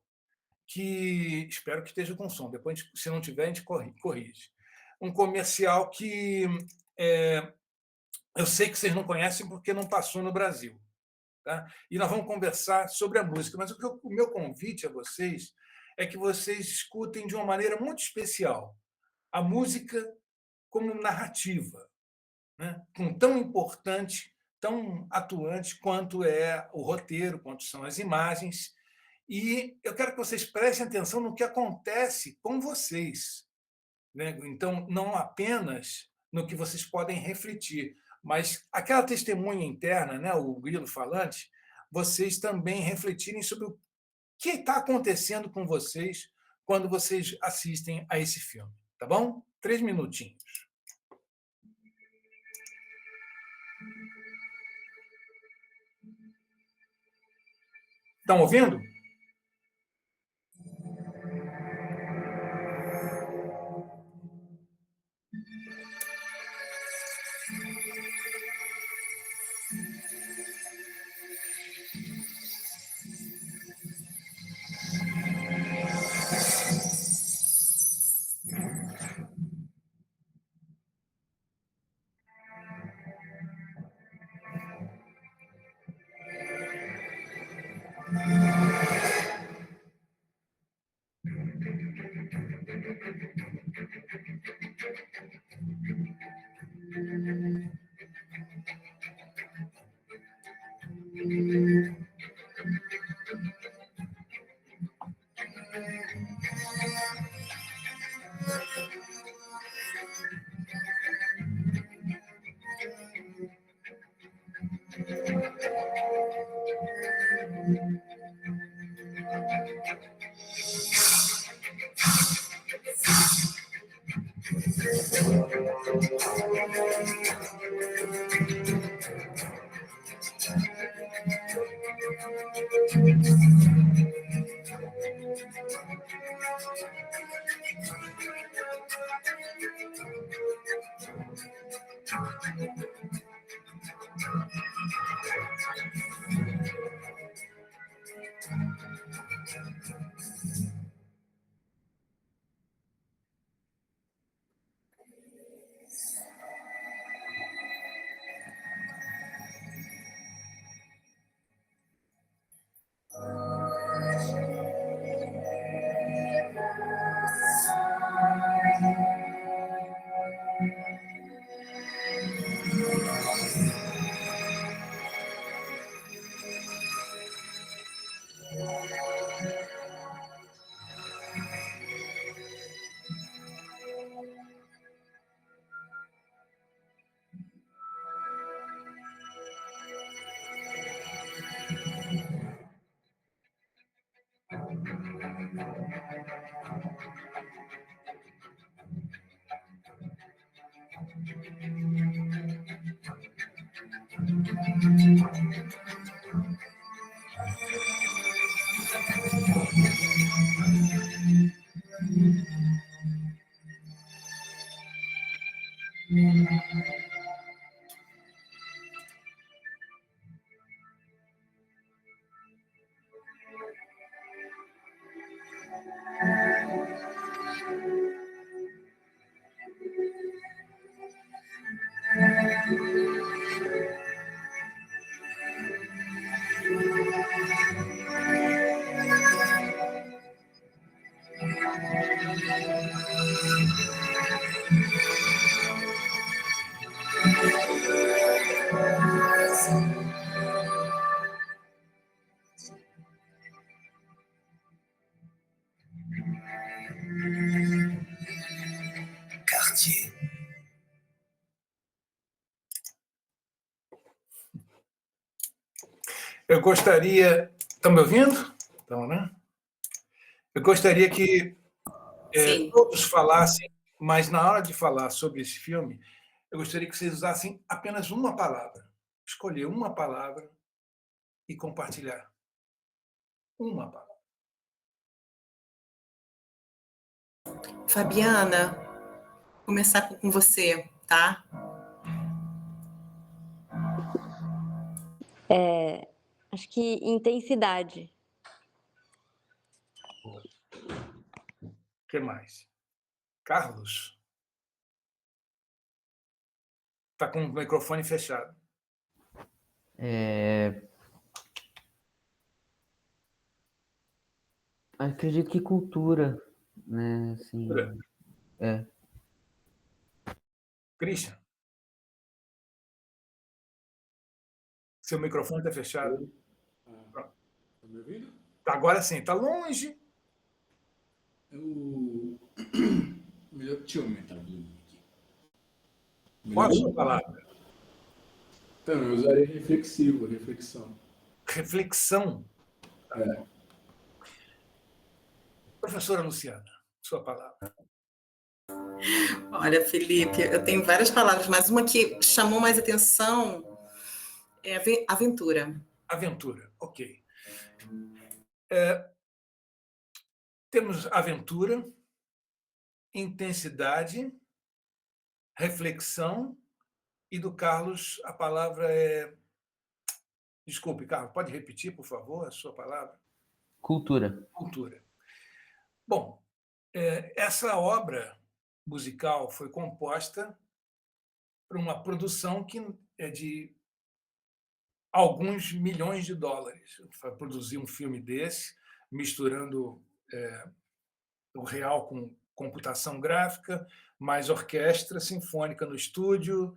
Speaker 4: que espero que esteja com som. Depois, se não tiver, a gente corrige. Um comercial que eu sei que vocês não conhecem porque não passou no Brasil. Tá? E nós vamos conversar sobre a música. Mas o meu convite a vocês é que vocês escutem de uma maneira muito especial a música como narrativa, né? Tão importante, tão atuante quanto é o roteiro, quanto são as imagens. E eu quero que vocês prestem atenção no que acontece com vocês, né? Então, não apenas no que vocês podem refletir, mas aquela testemunha interna, né, o grilo falante, vocês também refletirem sobre o que está acontecendo com vocês quando vocês assistem a esse filme. Tá bom? 3 minutinhos. Estão ouvindo? Eu gostaria... Estão me ouvindo? Estão, né? Eu gostaria que
Speaker 1: Sim.
Speaker 4: todos falassem, mas na hora de falar sobre esse filme, eu gostaria que vocês usassem apenas uma palavra. Escolher uma palavra e compartilhar. Uma palavra.
Speaker 1: Fabiana, começar com você, tá?
Speaker 3: Acho que intensidade.
Speaker 4: O que mais? Carlos? Está com o microfone fechado.
Speaker 2: Acredito que cultura, né? Assim,
Speaker 4: Christian? Seu microfone está fechado.
Speaker 5: Tá me ouvindo?
Speaker 4: Agora sim, está longe.
Speaker 5: Deixa eu aumentar o volume aqui.
Speaker 4: Qual a sua palavra?
Speaker 5: Então, eu usaria reflexivo, reflexão.
Speaker 4: Reflexão. Professora Luciana, sua palavra.
Speaker 1: Olha, Felipe, eu tenho várias palavras, mas uma que chamou mais atenção é aventura.
Speaker 4: Aventura, ok. Temos aventura, intensidade, reflexão, e do Carlos a palavra é... Desculpe, Carlos, pode repetir, por favor, a sua palavra?
Speaker 2: cultura.
Speaker 4: Cultura. Bom, essa obra musical foi composta por uma produção que é de alguns milhões de dólares. Para produzir um filme desse, misturando o real com computação gráfica, mais orquestra sinfônica no estúdio,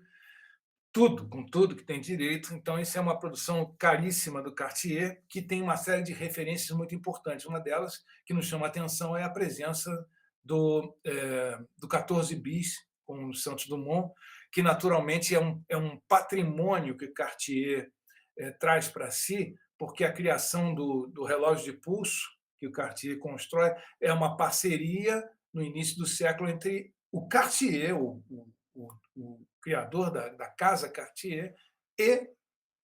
Speaker 4: tudo, com tudo que tem direito. Então, isso é uma produção caríssima do Cartier, que tem uma série de referências muito importantes. Uma delas, que nos chama a atenção, é a presença do 14 bis, com o Santos Dumont, que, naturalmente, é um patrimônio que Cartier traz para si, porque a criação do relógio de pulso, que o Cartier constrói, é uma parceria, no início do século, entre o Cartier, o criador da casa Cartier, e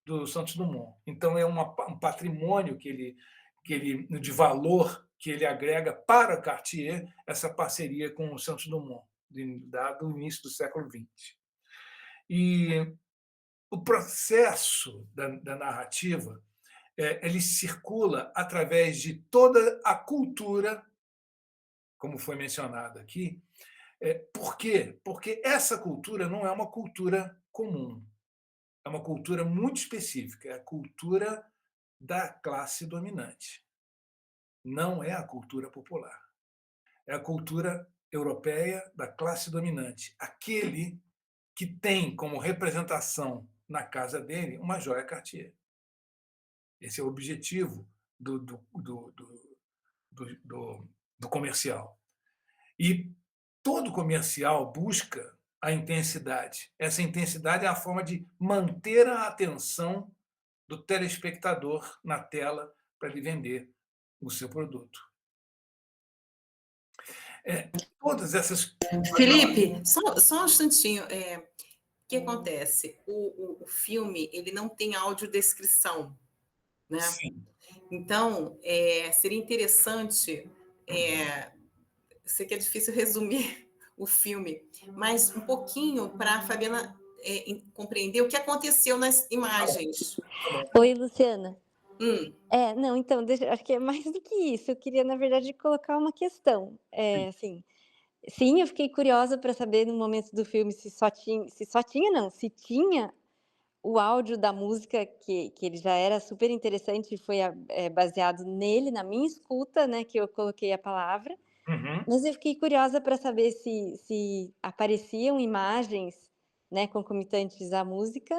Speaker 4: do Santos Dumont. Então, é um patrimônio de valor que ele agrega para Cartier, essa parceria com o Santos Dumont, dado o início do século XX. E o processo da narrativa ele circula através de toda a cultura, como foi mencionado aqui. Por quê? Porque essa cultura não é uma cultura comum. É uma cultura muito específica. É a cultura da classe dominante. Não é a cultura popular. É a cultura europeia da classe dominante. Aquele que tem como representação na casa dele uma joia Cartier. Esse é o objetivo do comercial. E todo comercial busca a intensidade. Essa intensidade é a forma de manter a atenção do telespectador na tela para ele vender o seu produto. Todas essas...
Speaker 1: Felipe, só um instantinho. O que acontece? O filme ele não tem audiodescrição, né?
Speaker 4: Sim.
Speaker 1: Então, seria interessante... sei que é difícil resumir o filme, mas um pouquinho para a Fabiana compreender o que aconteceu nas imagens.
Speaker 3: Oi, Luciana.
Speaker 1: Hum.
Speaker 3: Não, então, acho que é mais do que isso. Eu queria, na verdade, colocar uma questão. Assim, sim, eu fiquei curiosa para saber no momento do filme se tinha o áudio da música, que ele já era super interessante e foi baseado nele, na minha escuta, né, que eu coloquei a palavra.
Speaker 4: Uhum.
Speaker 3: Mas eu fiquei curiosa para saber se apareciam imagens, né, concomitantes à música.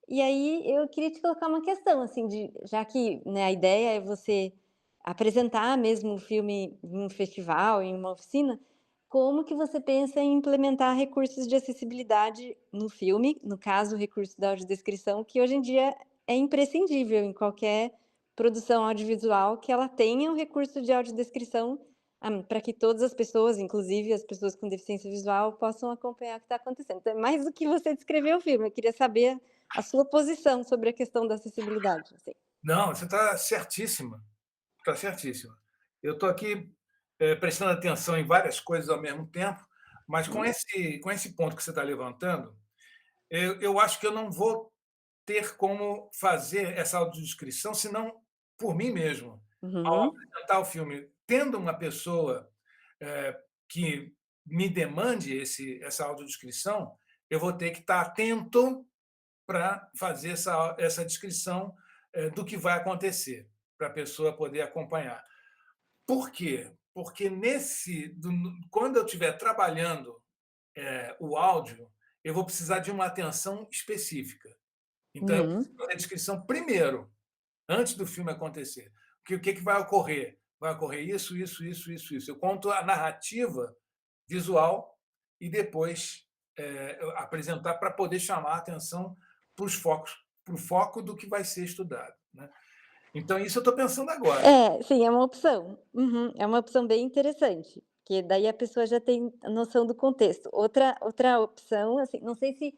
Speaker 3: E aí eu queria te colocar uma questão, assim, já que, né, a ideia é você apresentar mesmo o filme em um festival, em uma oficina, como que você pensa em implementar recursos de acessibilidade no filme, no caso, o recurso da audiodescrição, que hoje em dia é imprescindível em qualquer produção audiovisual que ela tenha um recurso de audiodescrição, para que todas as pessoas, inclusive as pessoas com deficiência visual, possam acompanhar o que está acontecendo. Então, é mais do que você descrever o filme, eu queria saber a sua posição sobre a questão da acessibilidade. Assim.
Speaker 4: Não, você está certíssima. Está certíssima. Eu estou aqui prestando atenção em várias coisas ao mesmo tempo, mas com esse ponto que você está levantando, eu acho que eu não vou ter como fazer essa audiodescrição, senão por mim mesmo. Ao
Speaker 3: Uhum,
Speaker 4: apresentar o filme, tendo uma pessoa que me demande essa audiodescrição, eu vou ter que estar atento para fazer essa descrição do que vai acontecer, para a pessoa poder acompanhar. Por quê? Porque quando eu estiver trabalhando o áudio, eu vou precisar de uma atenção específica. Então, eu
Speaker 3: uhum,
Speaker 4: preciso fazer a descrição primeiro, antes do filme acontecer. Porque o que vai ocorrer? Vai ocorrer isso, isso, isso, isso, isso. Eu conto a narrativa visual e depois apresentar para poder chamar a atenção para o foco do que vai ser estudado. Né? Então, isso eu estou pensando agora.
Speaker 3: sim, é uma opção. Uhum, é uma opção bem interessante, porque daí a pessoa já tem a noção do contexto. Outra opção, assim, não sei se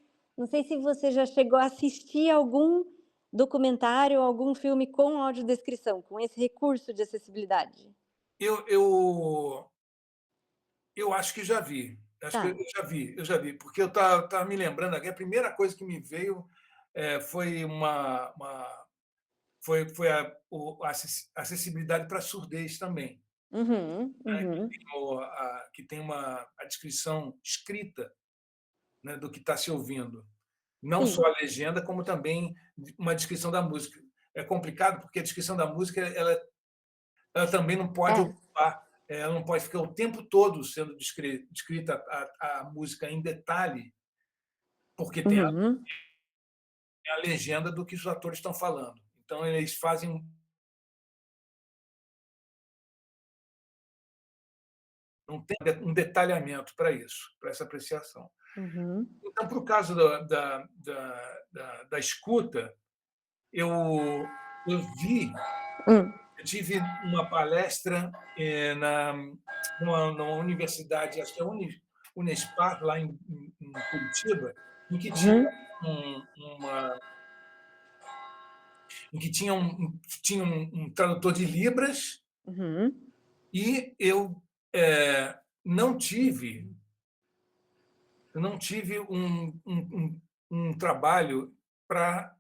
Speaker 3: você já chegou a assistir algum documentário ou algum filme com audiodescrição, com esse recurso de acessibilidade.
Speaker 4: Eu acho que já vi. Acho que eu
Speaker 3: Tá.
Speaker 4: já vi, porque eu estava me lembrando aqui, a primeira coisa que me veio foi a acessibilidade para a surdez também,
Speaker 3: Uhum,
Speaker 4: né,
Speaker 3: uhum.
Speaker 4: que tem a descrição escrita, né, do que está se ouvindo. Não só
Speaker 3: Sim.
Speaker 4: a legenda, como também uma descrição da música. É complicado, porque a descrição da música ela também não pode
Speaker 3: É.
Speaker 4: ocupar, ela não pode ficar o tempo todo sendo descrita a música em detalhe, porque tem
Speaker 3: Uhum.
Speaker 4: a legenda do que os atores estão falando. Então, eles fazem não tem um detalhamento para isso, para essa apreciação.
Speaker 3: Uhum.
Speaker 4: Então, para o caso da escuta, eu vi,
Speaker 3: Hum.
Speaker 4: eu tive uma palestra numa universidade, acho que é Unespar, lá em Curitiba, em que tinha
Speaker 3: Uhum.
Speaker 4: um, uma, em que tinha um tradutor de Libras,
Speaker 3: Uhum.
Speaker 4: e não tive eu não tive um trabalho para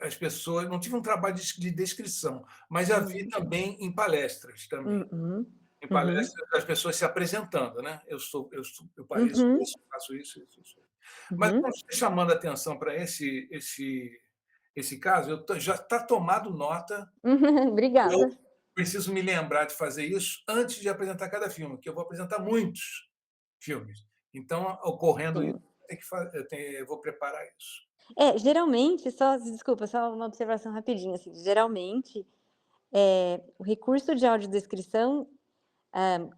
Speaker 4: as pessoas, não tive um trabalho de descrição, mas já vi
Speaker 3: Uhum.
Speaker 4: também em palestras também,
Speaker 3: Uhum.
Speaker 4: em
Speaker 3: Uhum.
Speaker 4: palestras das pessoas se apresentando, né? Eu pareço
Speaker 3: Uhum.
Speaker 4: isso, faço isso, isso, isso. Mas
Speaker 3: Uhum.
Speaker 4: como você chamando a atenção para esse caso, já está tomado nota. Eu
Speaker 3: Obrigada.
Speaker 4: preciso me lembrar de fazer isso antes de apresentar cada filme, que eu vou apresentar muitos filmes. Então, ocorrendo isso,
Speaker 3: Sim.
Speaker 4: eu vou preparar isso.
Speaker 3: Geralmente, desculpa, só uma observação rapidinho, assim, geralmente, o recurso de audiodescrição,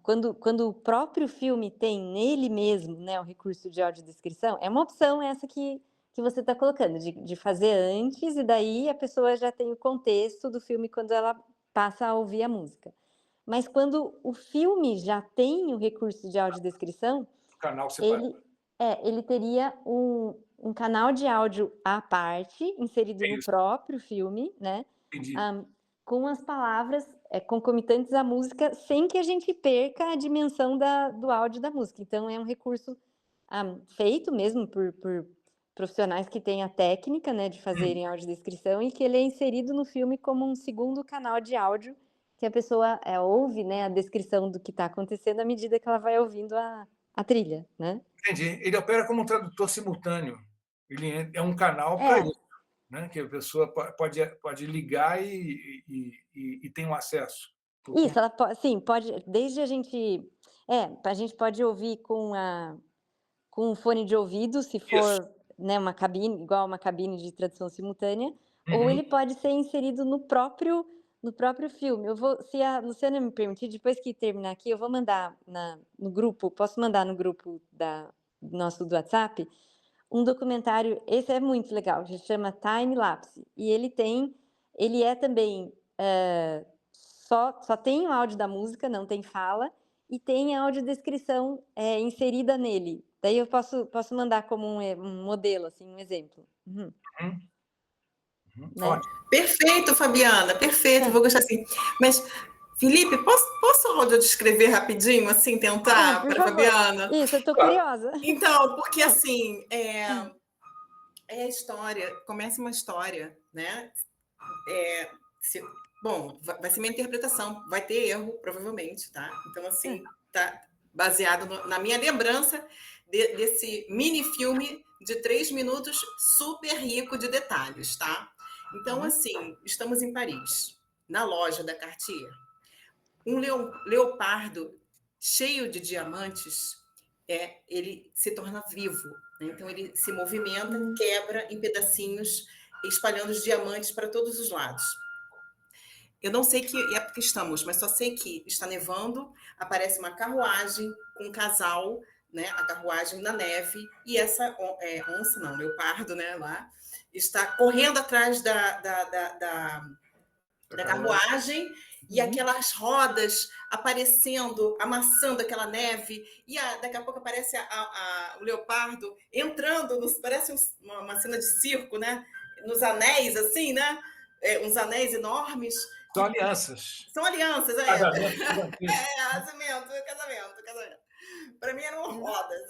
Speaker 3: quando o próprio filme tem nele mesmo, né, o recurso de audiodescrição, é uma opção essa que você está colocando, de fazer antes, e daí a pessoa já tem o contexto do filme quando ela passa a ouvir a música. Mas quando o filme já tem o recurso de audiodescrição,
Speaker 4: O canal separado.
Speaker 3: ele teria um canal de áudio à parte, inserido
Speaker 4: É
Speaker 3: no
Speaker 4: isso,
Speaker 3: próprio filme, né,
Speaker 4: entendi.
Speaker 3: hã, com as palavras, concomitantes à música, sem que a gente perca a dimensão do áudio da música. Então é um recurso, feito mesmo por profissionais que têm a técnica, né, de
Speaker 4: Hum,
Speaker 3: fazerem audiodescrição e que ele é inserido no filme como um segundo canal de áudio, que a pessoa, ouve, né, a descrição do que está acontecendo à medida que ela vai ouvindo a trilha, né.
Speaker 4: entendi. Ele opera como um tradutor simultâneo. Ele é um canal para
Speaker 3: É,
Speaker 4: isso, né? Que a pessoa pode ligar e tem um acesso.
Speaker 3: isso, ela sim, pode, desde a gente pode ouvir com um fone de ouvido, se
Speaker 4: Isso.
Speaker 3: for, né, uma cabine, igual uma cabine de tradução simultânea, ou
Speaker 4: Uhum.
Speaker 3: ele pode ser inserido no próprio filme. Se a Luciana me permitir, depois que terminar aqui, eu vou mandar no grupo, posso mandar no grupo do WhatsApp, um documentário, esse é muito legal, se chama Time Lapse, e ele é também, só tem o áudio da música, não tem fala, e tem a audiodescrição inserida nele. Daí eu posso mandar como um modelo, assim, um exemplo. Né?
Speaker 1: Perfeito, Fabiana, perfeito, vou gostar assim. Mas, Felipe, posso audiodescrever rapidinho, assim, tentar
Speaker 3: por
Speaker 1: para
Speaker 3: favor.
Speaker 1: Fabiana?
Speaker 3: Isso, eu tô curiosa.
Speaker 1: Então, porque assim, é a história, começa uma história, né? Bom, vai ser minha interpretação, vai ter erro, provavelmente, tá? Então, assim, tá baseado na minha lembrança desse mini-filme de 3 minutos, super rico de detalhes, tá? Então, assim, estamos em Paris, na loja da Cartier. Um leopardo cheio de diamantes, ele se torna vivo, né? Então ele se movimenta, quebra em pedacinhos, espalhando os diamantes para todos os lados. Eu não sei que época estamos, mas só sei que está nevando, aparece uma carruagem com um casal, né? A carruagem na neve, e essa onça, não, leopardo, né? Lá, está correndo atrás da carruagem, e aquelas rodas aparecendo, amassando aquela neve, e daqui a pouco aparece o leopardo entrando, parece uma cena de circo, né? Nos anéis, assim, né? Uns anéis enormes.
Speaker 4: São alianças.
Speaker 1: São alianças, casamento. Para mim eram rodas.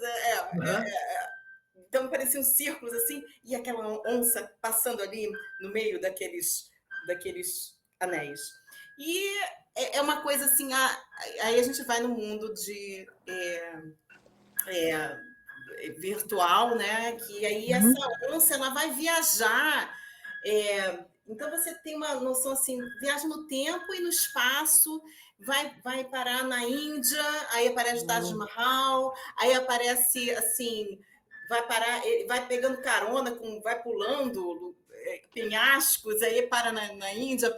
Speaker 1: Então pareciam círculos assim, e aquela onça passando ali no meio daqueles anéis. E é uma coisa assim, aí a gente vai no mundo de virtual, né? Que aí essa onça ela vai viajar. Então você tem uma noção assim, viaja no tempo e no espaço, vai parar na Índia, aí aparece o Taj Mahal, aí aparece assim, vai pegando carona, vai pulando penhascos, aí para na Índia,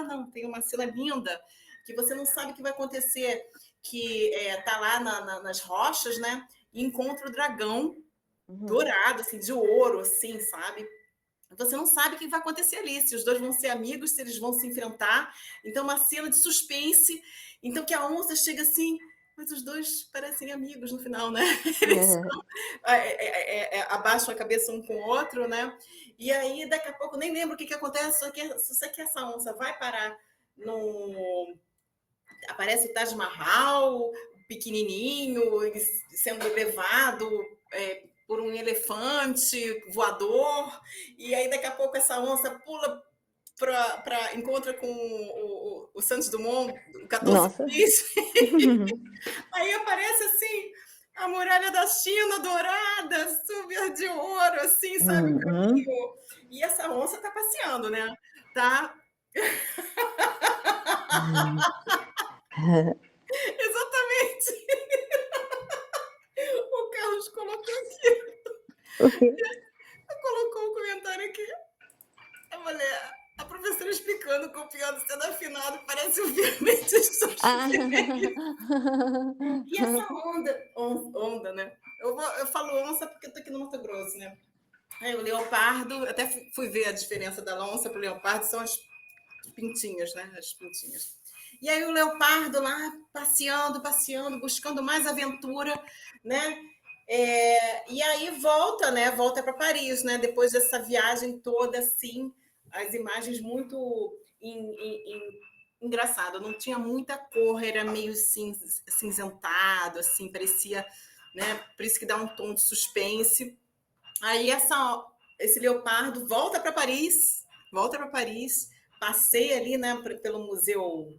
Speaker 1: não, tem uma cena linda que você não sabe o que vai acontecer, que tá lá nas rochas, né? E encontra o dragão dourado, assim, de ouro, assim, sabe? Você não sabe o que vai acontecer ali, se os dois vão ser amigos, se eles vão se enfrentar. Então, uma cena de suspense. Então, que a onça chega assim, mas os dois parecem amigos no final, né? Eles abaixam a cabeça um com o outro, né? E aí, daqui a pouco, nem lembro o que acontece, só sei que essa onça vai parar no... Aparece o Taj Mahal, pequenininho, sendo levado por um elefante voador, e aí daqui a pouco essa onça pula encontra com o Santos Dumont, o 14 bis. Aí aparece assim a muralha da China dourada, super de ouro, assim, sabe? E essa onça tá passeando, né? Tá. Exatamente. O Carlos colocou aqui. Colocou um comentário aqui. A professora explicando, copiando, sendo afinado, parece um filme de E essa onda, né? Eu falo onça porque eu tô aqui no Mato Grosso, né? Aí o leopardo, até fui ver a diferença da onça para o leopardo, são as pintinhas, né? As pintinhas. E aí o leopardo lá passeando, buscando mais aventura, né? E aí volta, né? Volta para Paris, né? Depois dessa viagem toda, assim, as imagens muito engraçado. Não tinha muita cor, era meio cinzentado, assim, parecia, né? Por isso que dá um tom de suspense. Aí esse leopardo volta para Paris, passeia ali, né? Pelo museu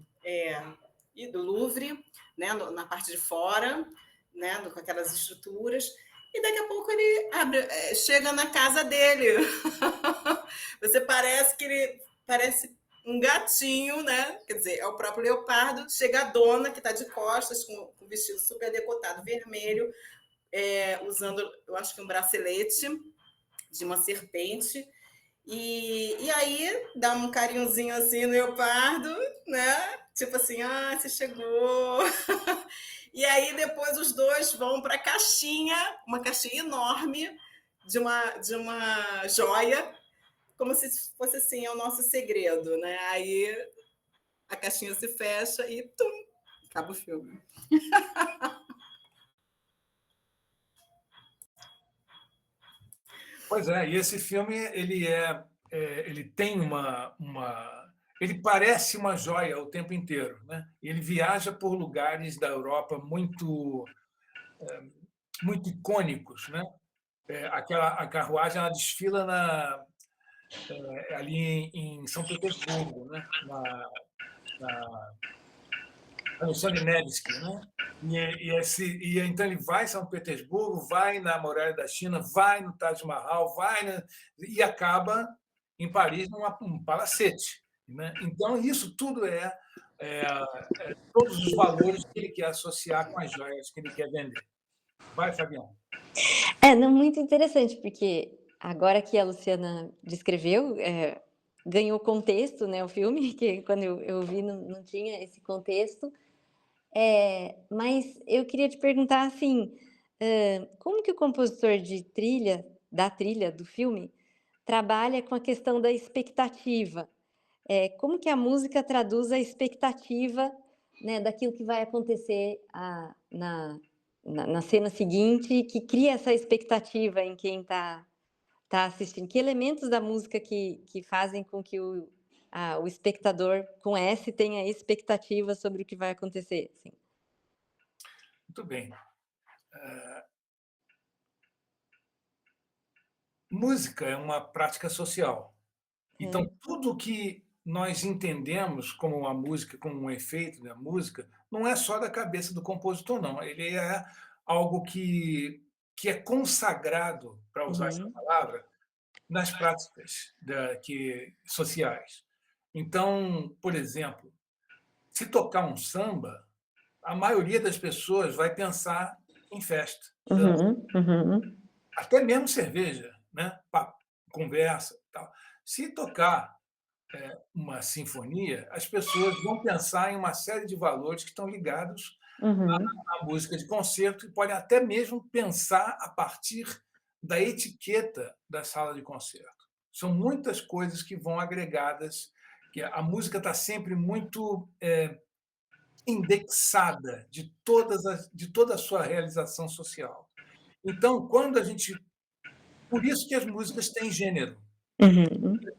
Speaker 1: do Louvre, né? Na parte de fora, né? Com aquelas estruturas. E daqui a pouco ele chega na casa dele. Você parece um gatinho, né? Quer dizer, é o próprio leopardo. Chega a dona, que está de costas, com um vestido super decotado vermelho, usando, eu acho que um bracelete de uma serpente. E aí dá um carinhozinho assim no leopardo, né? Tipo assim, você chegou. E aí depois os dois vão para a caixinha, uma caixinha enorme, de uma joia, como se fosse assim, é o nosso segredo, né? Aí a caixinha se fecha e tum, acaba o filme.
Speaker 4: Pois é, e esse filme ele tem ele parece uma joia o tempo inteiro, né? Ele viaja por lugares da Europa muito icônicos, né? A carruagem ela desfila ali em São Petersburgo, né? No Sony Nevsky, né? Então ele vai em São Petersburgo, vai na Muralha da China, vai no Taj Mahal, e acaba em Paris num palacete, né? Então isso tudo todos os valores que ele quer associar com as joias que ele quer vender. Vai, Fabiano.
Speaker 3: Não, muito interessante, porque agora que a Luciana descreveu, ganhou contexto, né, o filme, que quando eu vi não tinha esse contexto. Mas eu queria te perguntar assim, como que o compositor da trilha do filme, trabalha com a questão da expectativa? Como que a música traduz a expectativa, né, daquilo que vai acontecer na cena seguinte, que cria essa expectativa em quem está assistindo? Que elementos da música que fazem com que o espectador com S tenha expectativa sobre o que vai acontecer? Assim?
Speaker 4: Muito bem. Música é uma prática social. Então, tudo que nós entendemos como uma música, como um efeito da música, não é só da cabeça do compositor, não. Ele é algo que é consagrado, para usar essa palavra, nas práticas sociais. Então, por exemplo, se tocar um samba, a maioria das pessoas vai pensar em festa, dança, até mesmo cerveja, né? Papo, conversa, tal. Se tocar uma sinfonia, as pessoas vão pensar em uma série de valores que estão ligados à música de concerto e podem até mesmo pensar a partir da etiqueta da sala de concerto. São muitas coisas que vão agregadas, que a música está sempre muito indexada de toda a sua realização social. Então, por isso que as músicas têm gênero. As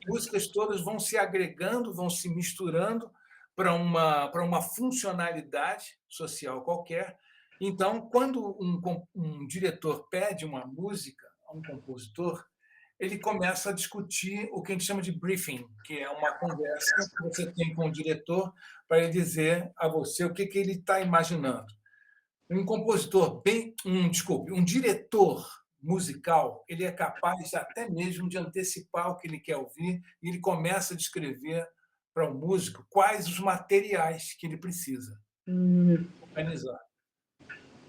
Speaker 4: músicas todas vão se agregando, vão se misturando para uma funcionalidade social qualquer. Então, quando um diretor pede uma música a um compositor, ele começa a discutir o que a gente chama de briefing, que é uma conversa que você tem com o diretor para ele dizer a você o que ele está imaginando. Um diretor musical, ele é capaz até mesmo de antecipar o que ele quer ouvir e ele começa a descrever para o músico quais os materiais que ele precisa organizar.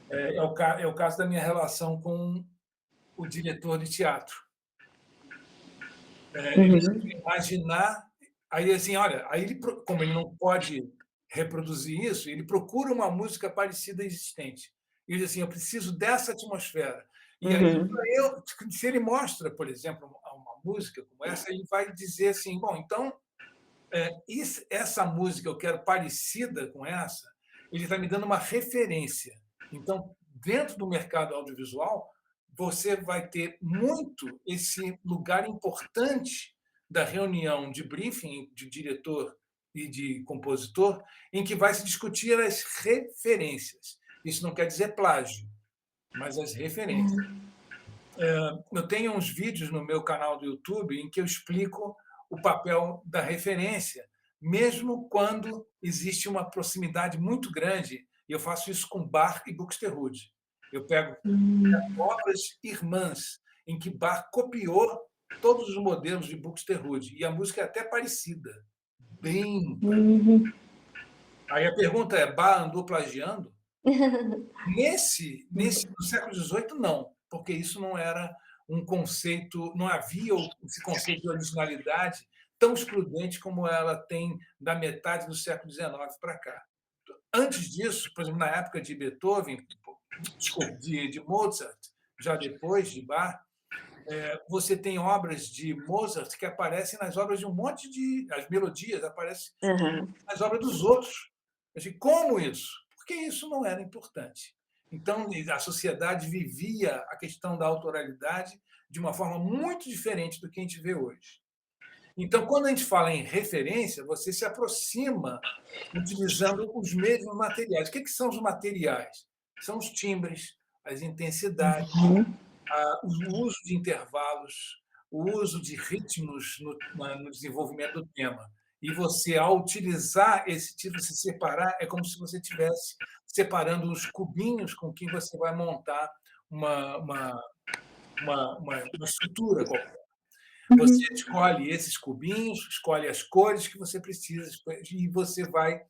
Speaker 4: É o caso da minha relação com o diretor de teatro. Ele imaginar, aí assim, olha, como ele não pode reproduzir isso, ele procura uma música parecida existente. E ele diz assim, eu preciso dessa atmosfera. E aí, se ele mostra, por exemplo, uma música como essa, ele vai dizer assim, bom, então, essa música eu quero parecida com essa, ele está me dando uma referência. Então, dentro do mercado audiovisual, você vai ter muito esse lugar importante da reunião de briefing de diretor e de compositor, em que vai se discutir as referências. Isso não quer dizer plágio, mas as referências. Eu tenho uns vídeos no meu canal do YouTube em que eu explico o papel da referência, mesmo quando existe uma proximidade muito grande, e eu faço isso com Bach e Buxtehude. Eu pego obras irmãs, em que Bach copiou todos os modelos de Buxtehude, e a música é até parecida, bem parecida. Aí a pergunta é, Bach andou plagiando? No século XVIII, não, porque isso não era um conceito, não havia esse conceito de originalidade tão excludente como ela tem da metade do século XIX para cá. Antes disso, por exemplo, na época de Beethoven, de Mozart, já depois de Bach, Você tem obras de Mozart que aparecem nas obras de um monte de... As melodias aparecem
Speaker 3: Aham.
Speaker 4: nas obras dos outros. Eu digo, como isso? Porque isso não era importante. Então, a sociedade vivia a questão da autoralidade de uma forma muito diferente do que a gente vê hoje. Então, quando a gente fala em referência, você se aproxima utilizando os mesmos materiais. O que são os materiais? São os timbres, as intensidades, o uso de intervalos, o uso de ritmos no desenvolvimento do tema. E você, ao utilizar esse tipo, se separar, é como se você estivesse separando os cubinhos com que você vai montar uma estrutura qualquer. Você escolhe esses cubinhos, escolhe as cores que você precisa e você vai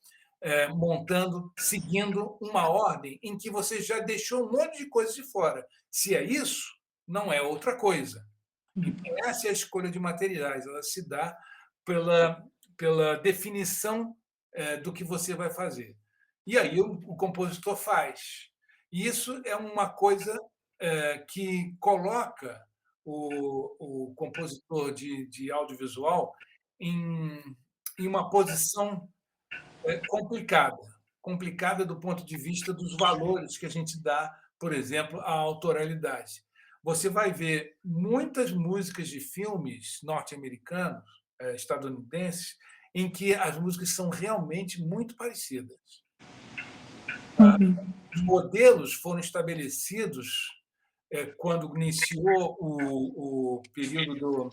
Speaker 4: montando, seguindo uma ordem em que você já deixou um monte de coisa de fora. Se é isso, não é outra coisa. Então, essa é a escolha de materiais. Ela se dá pela definição do que você vai fazer. E aí o compositor faz. E isso é uma coisa que coloca o compositor de audiovisual em uma posição complicada do ponto de vista dos valores que a gente dá, por exemplo, à autoralidade. Você vai ver muitas músicas de filmes norte-americanos, estadunidenses, em que as músicas são realmente muito parecidas. Os modelos foram estabelecidos quando iniciou o período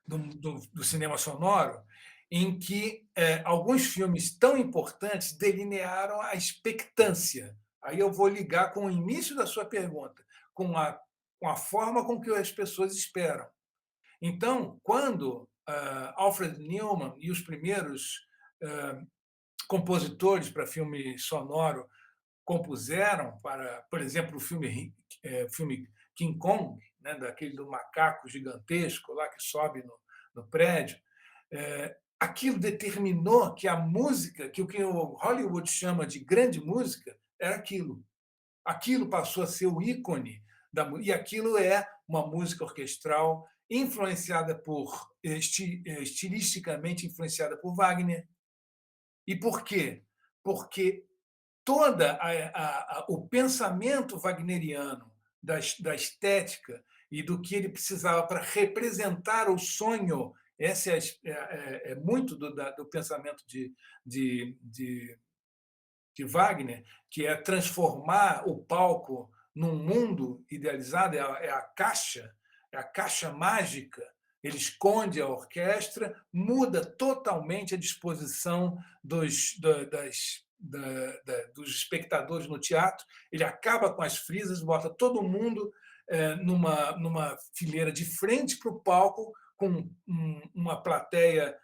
Speaker 4: do cinema sonoro, em que alguns filmes tão importantes delinearam a expectância. Aí eu vou ligar com o início da sua pergunta, com a forma com que as pessoas esperam. Então, quando Alfred Newman e os primeiros compositores para filme sonoro compuseram para, por exemplo, o filme King Kong, né, daquele do macaco gigantesco lá que sobe no prédio, aquilo determinou que a música, que o Hollywood chama de grande música, era aquilo. Aquilo passou a ser o ícone e aquilo é uma música orquestral influenciada estilisticamente influenciada por Wagner. E por quê? Porque todo o pensamento wagneriano da estética e do que ele precisava para representar o sonho, esse é muito do pensamento de Wagner, que é transformar o palco num mundo idealizado, é a caixa mágica. Ele esconde a orquestra, muda totalmente a disposição dos espectadores no teatro, ele acaba com as frisas, bota todo mundo numa fileira de frente para o palco, com uma plateia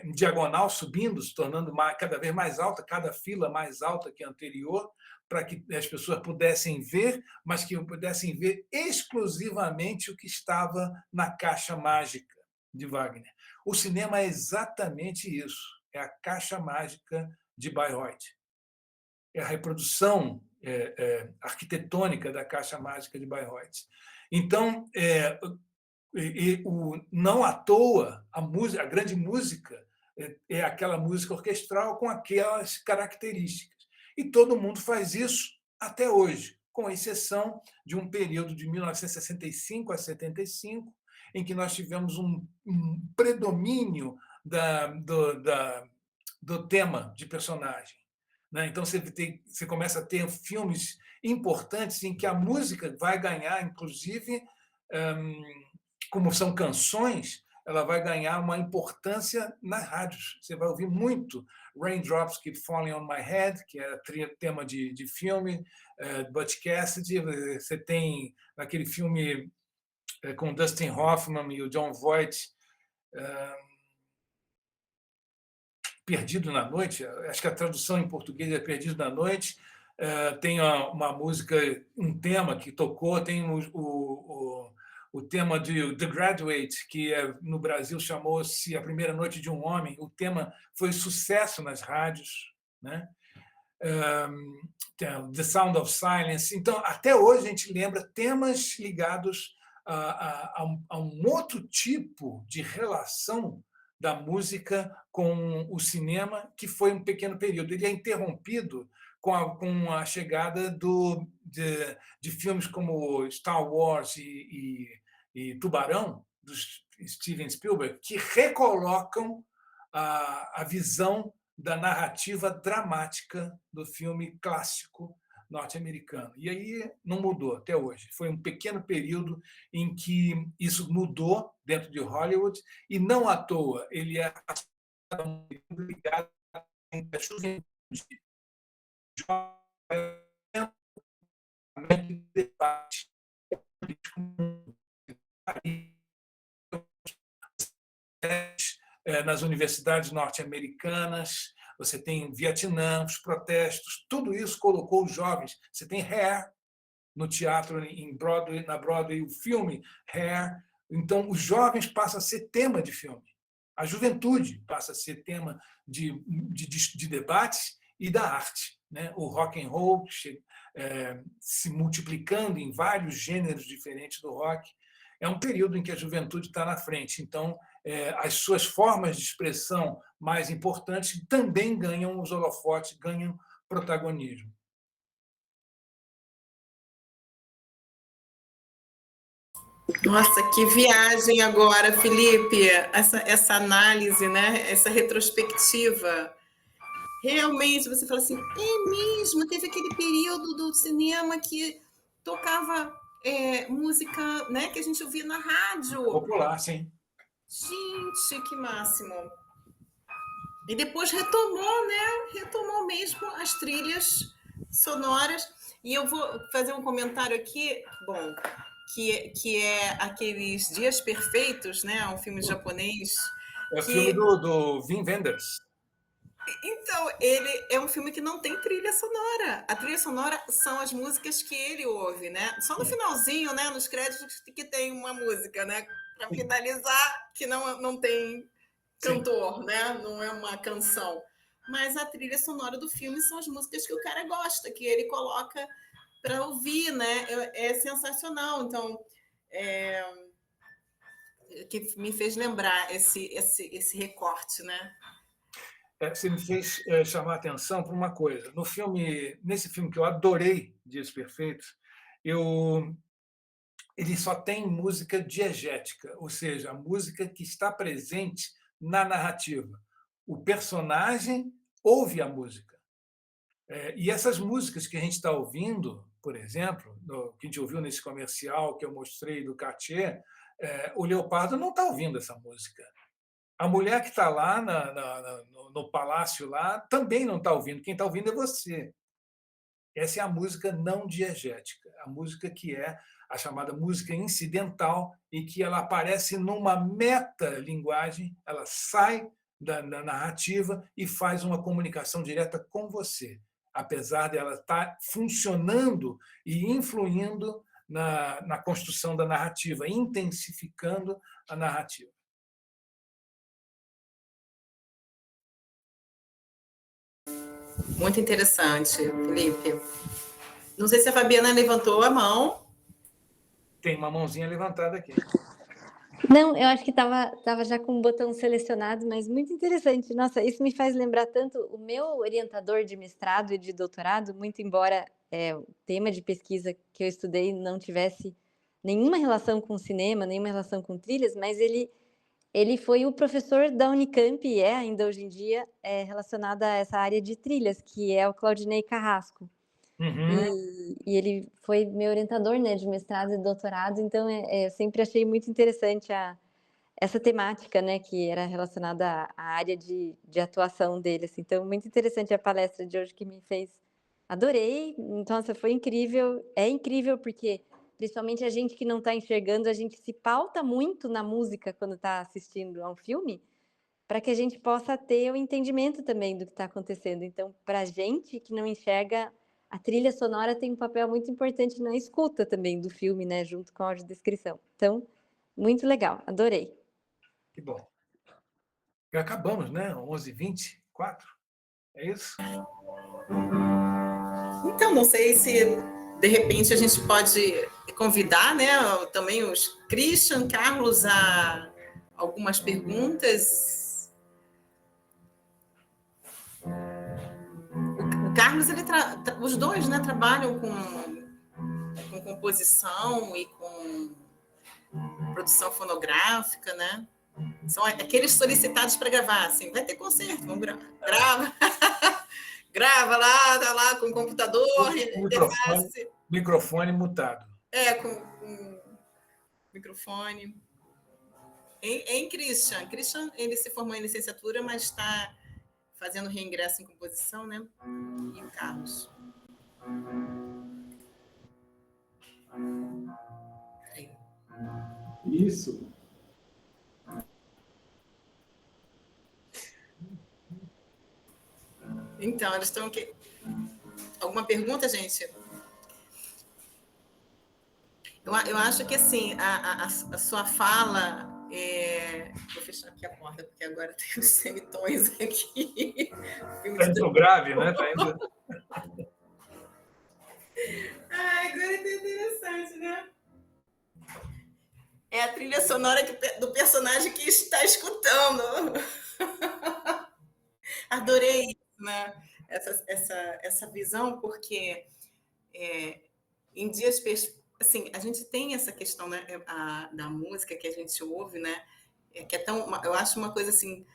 Speaker 4: em diagonal subindo, se tornando cada vez mais alta, cada fila mais alta que a anterior, para que as pessoas pudessem ver, mas que pudessem ver exclusivamente o que estava na caixa mágica de Wagner. O cinema é exatamente isso, é a caixa mágica de Bayreuth. É a reprodução arquitetônica da caixa mágica de Bayreuth. Então, não à toa, a grande música é aquela música orquestral com aquelas características. E todo mundo faz isso até hoje, com exceção de um período de 1965 a 75, em que nós tivemos um predomínio do tema de personagem. Então, você começa a ter filmes importantes em que a música vai ganhar, inclusive, como são canções, ela vai ganhar uma importância nas rádios. Você vai ouvir muito Raindrops Keep Falling on My Head, que é tema de filme, Butch Cassidy. Você tem naquele filme com Dustin Hoffman e o Jon Voight, Perdido na Noite, acho que a tradução em português é Perdido na Noite. Tem uma música, um tema que tocou, tem o tema de The Graduate, que no Brasil chamou-se A Primeira Noite de um Homem. O tema foi sucesso nas rádios, né? The Sound of Silence. Então, até hoje, a gente lembra temas ligados a um outro tipo de relação da música com o cinema, que foi um pequeno período. Ele é interrompido com a chegada de filmes como Star Wars e Tubarão, do Steven Spielberg, que recolocam a visão da narrativa dramática do filme clássico norte-americano. E aí não mudou até hoje. Foi um pequeno período em que isso mudou dentro de Hollywood, e não à toa ele é ligado entre a juventude, debate nas universidades norte-americanas. Você tem Vietnã, os protestos, tudo isso colocou os jovens. Você tem Hair no teatro na Broadway, o filme Hair. Então, os jovens passam a ser tema de filme. A juventude passa a ser tema de debates e da arte. Né? O rock and roll se multiplicando em vários gêneros diferentes do rock. É um período em que a juventude está na frente. Então, as suas formas de expressão mais importantes também ganham os holofotes, ganham protagonismo.
Speaker 1: Nossa, que viagem agora, Felipe! Essa análise, né? Essa retrospectiva. Realmente, você fala assim, é mesmo, teve aquele período do cinema que tocava música, né, que a gente ouvia na rádio.
Speaker 4: Popular, sim.
Speaker 1: Gente, que máximo. E depois retomou, né? Retomou mesmo as trilhas sonoras. E eu vou fazer um comentário aqui, bom, que é aqueles Dias Perfeitos, né? Um filme japonês.
Speaker 4: É o filme do Wim Wenders.
Speaker 1: Então, ele é um filme que não tem trilha sonora. A trilha sonora são as músicas que ele ouve, né? Só no finalzinho, né? Nos créditos que tem uma música, né? Para finalizar, que não tem cantor, sim, né? Não é uma canção. Mas a trilha sonora do filme são as músicas que o cara gosta, que ele coloca para ouvir, né? É sensacional. Então, que me fez lembrar esse recorte, né?
Speaker 4: Você me fez chamar a atenção para uma coisa. Nesse filme que eu adorei, Dias Perfeitos, ele só tem música diegética, ou seja, a música que está presente na narrativa. O personagem ouve a música. E essas músicas que a gente está ouvindo, por exemplo, que a gente ouviu nesse comercial que eu mostrei do Cartier, o Leopardo não está ouvindo essa música. A mulher que está lá no palácio lá também não está ouvindo. Quem está ouvindo é você. Essa é a música não diegética, a música que é a chamada música incidental, e que ela aparece numa metalinguagem, ela sai da narrativa e faz uma comunicação direta com você, apesar dela estar funcionando e influindo na construção da narrativa, intensificando a narrativa.
Speaker 1: Muito interessante, Felipe. Não sei se a Fabiana levantou a mão.
Speaker 4: Tem uma mãozinha levantada aqui.
Speaker 3: Não, eu acho que estava já com o botão selecionado, mas muito interessante. Nossa, isso me faz lembrar tanto o meu orientador de mestrado e de doutorado, muito embora o tema de pesquisa que eu estudei não tivesse nenhuma relação com cinema, nenhuma relação com trilhas, mas ele foi o professor da Unicamp, e é ainda hoje em dia relacionado a essa área de trilhas, que é o Claudinei Carrasco. Uhum. E ele foi meu orientador, né, de mestrado e doutorado, então eu sempre achei muito interessante essa temática, né, que era relacionada à área de atuação dele. Assim. Então, muito interessante a palestra de hoje, que me fez... Adorei, nossa, foi incrível. É incrível porque, principalmente a gente que não está enxergando, a gente se pauta muito na música quando está assistindo a um filme, para que a gente possa ter o entendimento também do que está acontecendo. Então, para a gente que não enxerga, a trilha sonora tem um papel muito importante na escuta também do filme, né, junto com a audiodescrição. Então, muito legal, adorei.
Speaker 4: Que bom. Já acabamos, né? 11h24, é isso?
Speaker 1: Então, não sei se, de repente, a gente pode convidar, né, também os Christian, Carlos, a algumas perguntas. O Carlos, os dois, né, trabalham com composição e com produção fonográfica, né? São aqueles solicitados para gravar, assim, vai ter concerto, vamos gravar. Grava. Grava lá, tá lá com o computador, interface.
Speaker 4: Microfone mutado.
Speaker 1: Com microfone. Em Christian. Christian, ele se formou em licenciatura, mas está fazendo reingresso em composição, né? E o Carlos.
Speaker 5: Isso.
Speaker 1: Então, eles estão aqui. Alguma pergunta, gente? Eu acho que, assim, a sua fala... Vou fechar aqui a porta, porque agora tem os semitons aqui.
Speaker 4: Está indo grave, né? Tá indo...
Speaker 1: Agora é interessante, né? É a trilha sonora do personagem que está escutando. Adorei isso, né? Essa visão, porque em dias... Assim, a gente tem essa questão, né, da música que a gente ouve, né? Que é tão... Eu acho uma coisa, assim,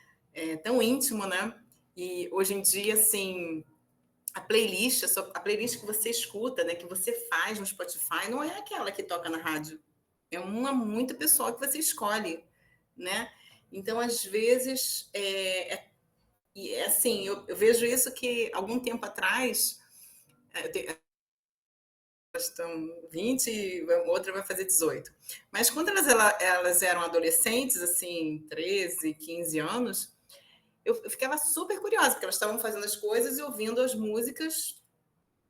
Speaker 1: tão íntima, né? E hoje em dia, assim... A playlist que você escuta, né, que você faz no Spotify, não é aquela que toca na rádio. É uma muito pessoal que você escolhe, né? Então, às vezes, assim, eu vejo isso que algum tempo atrás, elas estão 20, outra vai fazer 18. Mas quando elas eram adolescentes, assim, 13, 15 anos, eu ficava super curiosa, porque elas estavam fazendo as coisas e ouvindo as músicas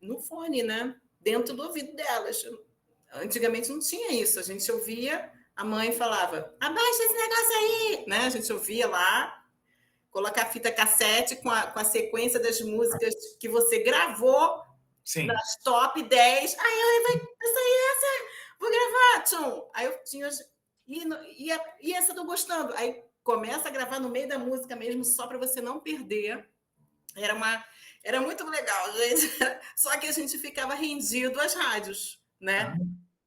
Speaker 1: no fone, né? Dentro do ouvido delas. Antigamente não tinha isso. A gente ouvia, a mãe falava, abaixa esse negócio aí, né? A gente ouvia lá, colocar a fita cassete com a sequência das músicas que você gravou. Sim. Nas top 10. Aí essa, vou gravar, tchum. Aí eu tinha... E essa eu tô gostando. Aí começa a gravar no meio da música mesmo, só para você não perder. Era muito legal, gente. Só que a gente ficava rendido às rádios, né?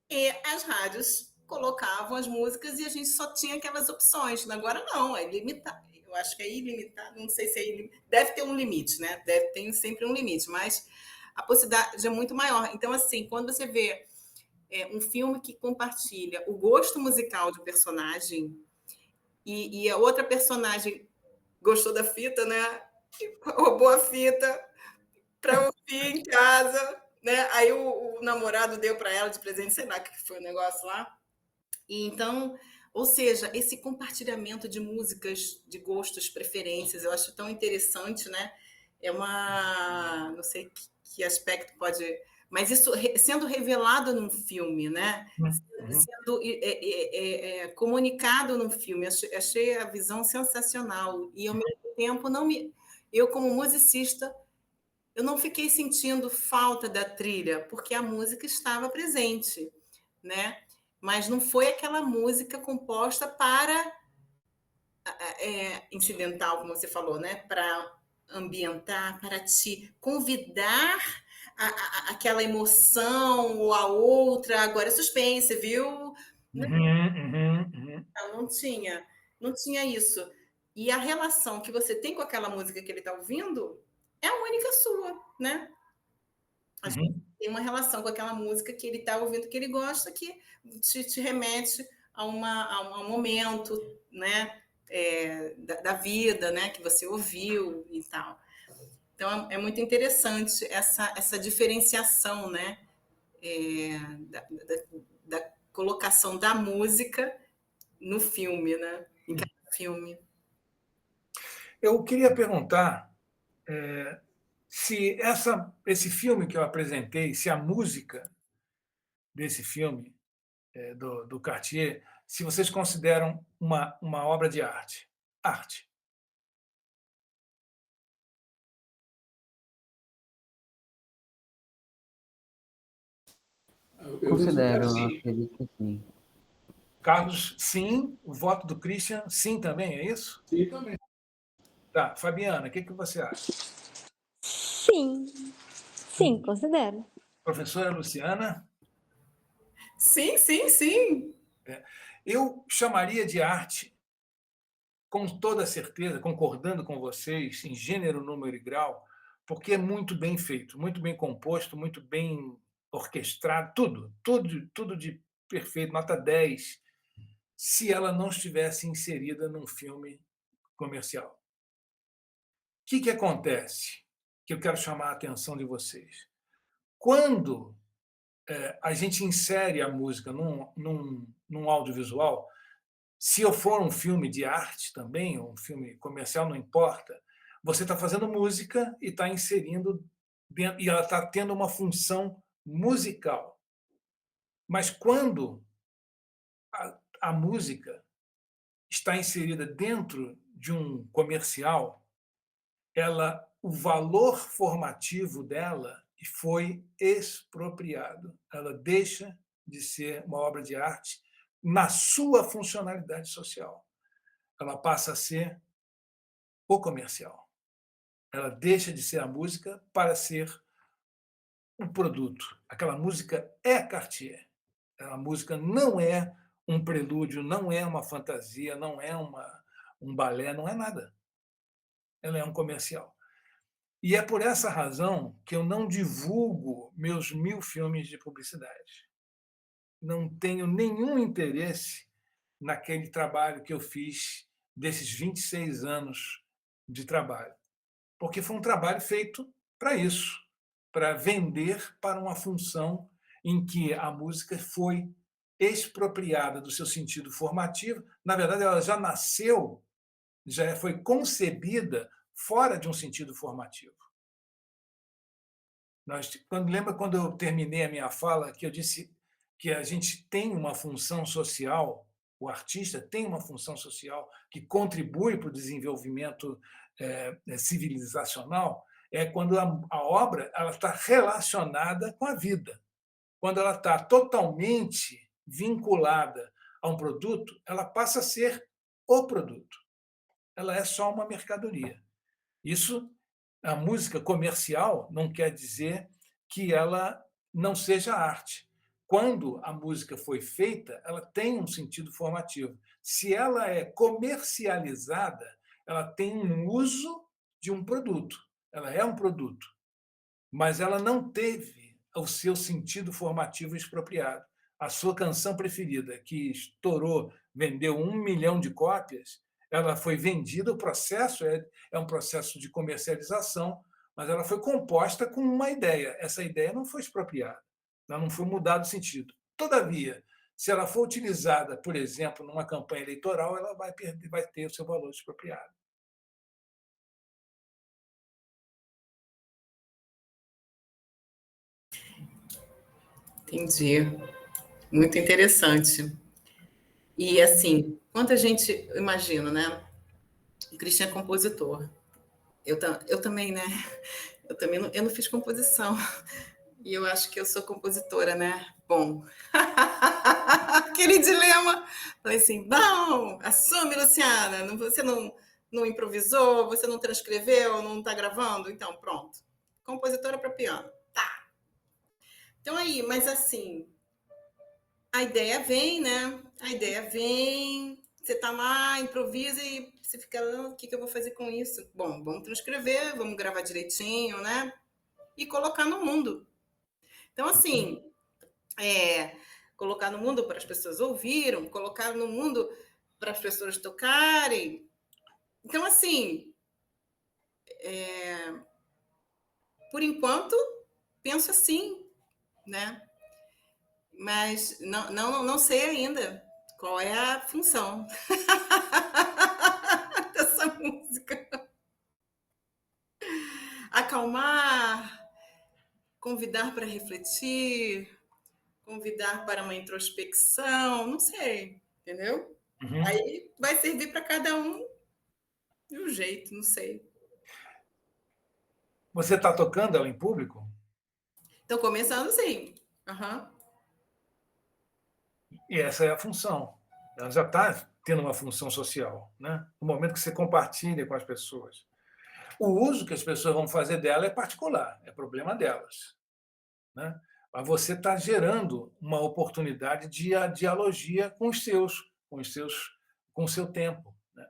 Speaker 1: E as rádios colocavam as músicas e a gente só tinha aquelas opções. Agora não, é ilimitado. Eu acho que é ilimitado, não sei se é ilimitado. Deve ter um limite, né? Deve ter sempre um limite, mas a possibilidade é muito maior. Então, assim, quando você vê um filme que compartilha o gosto musical do personagem e a outra personagem gostou da fita, né? Roubou a fita para ouvir em casa, né? Aí o namorado deu para ela de presente, sei lá o que foi o negócio lá. E então, ou seja, esse compartilhamento de músicas, de gostos, preferências, eu acho tão interessante, né? Não sei que aspecto pode... Mas isso sendo revelado num filme, né? Sendo comunicado num filme. Achei a visão sensacional. E, ao mesmo tempo, eu, como musicista, eu não fiquei sentindo falta da trilha, porque a música estava presente, né? Mas não foi aquela música composta para incidental, como você falou, né? Para ambientar, para te convidar aquela emoção ou a outra. Agora é suspense, viu? Não tinha isso. E a relação que você tem com aquela música que ele está ouvindo é a única sua, né? A gente tem uma relação com aquela música que ele está ouvindo, que ele gosta, que te remete a um momento, né? Da vida, né? Que você ouviu e tal. Então, é muito interessante essa diferenciação, né? Da colocação da música no filme, né? Em cada filme.
Speaker 4: Eu queria perguntar se esse filme que eu apresentei, se a música desse filme, do Cartier, se vocês consideram uma obra de arte. Arte.
Speaker 5: Eu
Speaker 2: Considero,
Speaker 5: sim.
Speaker 2: eu acredito que sim.
Speaker 4: Carlos, sim. O voto do Christian, sim também, é isso?
Speaker 5: Sim, também.
Speaker 4: Tá. Fabiana, o que você acha?
Speaker 3: Sim, sim, considero.
Speaker 4: Professora Luciana?
Speaker 1: Sim, sim, sim.
Speaker 4: Eu chamaria de arte, com toda certeza, concordando com vocês, em gênero, número e grau, porque é muito bem feito, muito bem composto, muito bem orquestrado, tudo de perfeito, nota 10, se ela não estivesse inserida num filme comercial. O que acontece? Que eu quero chamar a atenção de vocês. Quando a gente insere a música num audiovisual, se eu for um filme de arte também, ou um filme comercial, não importa, você está fazendo música e está inserindo dentro, e ela está tendo uma função musical. Mas quando a música está inserida dentro de um comercial, o valor formativo dela foi expropriado. Ela deixa de ser uma obra de arte na sua funcionalidade social. Ela passa a ser o comercial. Ela deixa de ser a música para ser o produto. Aquela música é Cartier. A música não é um prelúdio, não é uma fantasia, não é um balé, não é nada. Ela é um comercial. E é por essa razão que eu não divulgo meus 1000 filmes de publicidade. Não tenho nenhum interesse naquele trabalho que eu fiz desses 26 anos de trabalho. Porque foi um trabalho feito para isso, para vender para uma função em que a música foi expropriada do seu sentido formativo. Na verdade, ela já nasceu, já foi concebida fora de um sentido formativo. Lembra quando eu terminei a minha fala que eu disse que a gente tem uma função social, o artista tem uma função social que contribui para o desenvolvimento civilizacional? É quando a obra está relacionada com a vida. Quando ela está totalmente vinculada a um produto, ela passa a ser o produto. Ela é só uma mercadoria. Isso, a música comercial não quer dizer que ela não seja arte. Quando a música foi feita, ela tem um sentido formativo. Se ela é comercializada, ela tem um uso de um produto. Ela é um produto, mas ela não teve o seu sentido formativo expropriado. A sua canção preferida, que estourou, vendeu 1 milhão de cópias, ela foi vendida, o processo é um processo de comercialização, mas ela foi composta com uma ideia. Essa ideia não foi expropriada, ela não foi mudada o sentido. Todavia, se ela for utilizada, por exemplo, numa campanha eleitoral, ela vai ter o seu valor expropriado.
Speaker 1: Entendi. Muito interessante. E, assim, quanta gente, imagino, né? O Christian é compositor. Eu também, né? Eu não fiz composição. E eu acho que eu sou compositora, né? Bom. Aquele dilema. Falei assim, bom, assume, Luciana. Você não improvisou, você não transcreveu, não está gravando? Então, pronto. Compositora para piano. Tá. Então aí, mas assim, a ideia vem, né? A ideia vem, você tá lá, improvisa e você fica, o que eu vou fazer com isso? Bom, vamos transcrever, vamos gravar direitinho, né? E colocar no mundo. Então, assim, colocar no mundo para as pessoas ouvirem, colocar no mundo para as pessoas tocarem. Então, assim, por enquanto, penso assim, né? Mas não sei ainda qual é a função dessa música. Acalmar, convidar para refletir, convidar para uma introspecção, não sei, entendeu?
Speaker 4: Uhum.
Speaker 1: Aí vai servir para cada um de um jeito, não sei.
Speaker 4: Você está tocando ela em público?
Speaker 1: Então, começando sim. Uhum.
Speaker 4: E essa é a função. Ela já está tendo uma função social, né? No momento que você compartilha com as pessoas. O uso que as pessoas vão fazer dela é particular, é problema delas, né? Mas você está gerando uma oportunidade de dialogia com os seus, com o seu tempo, né?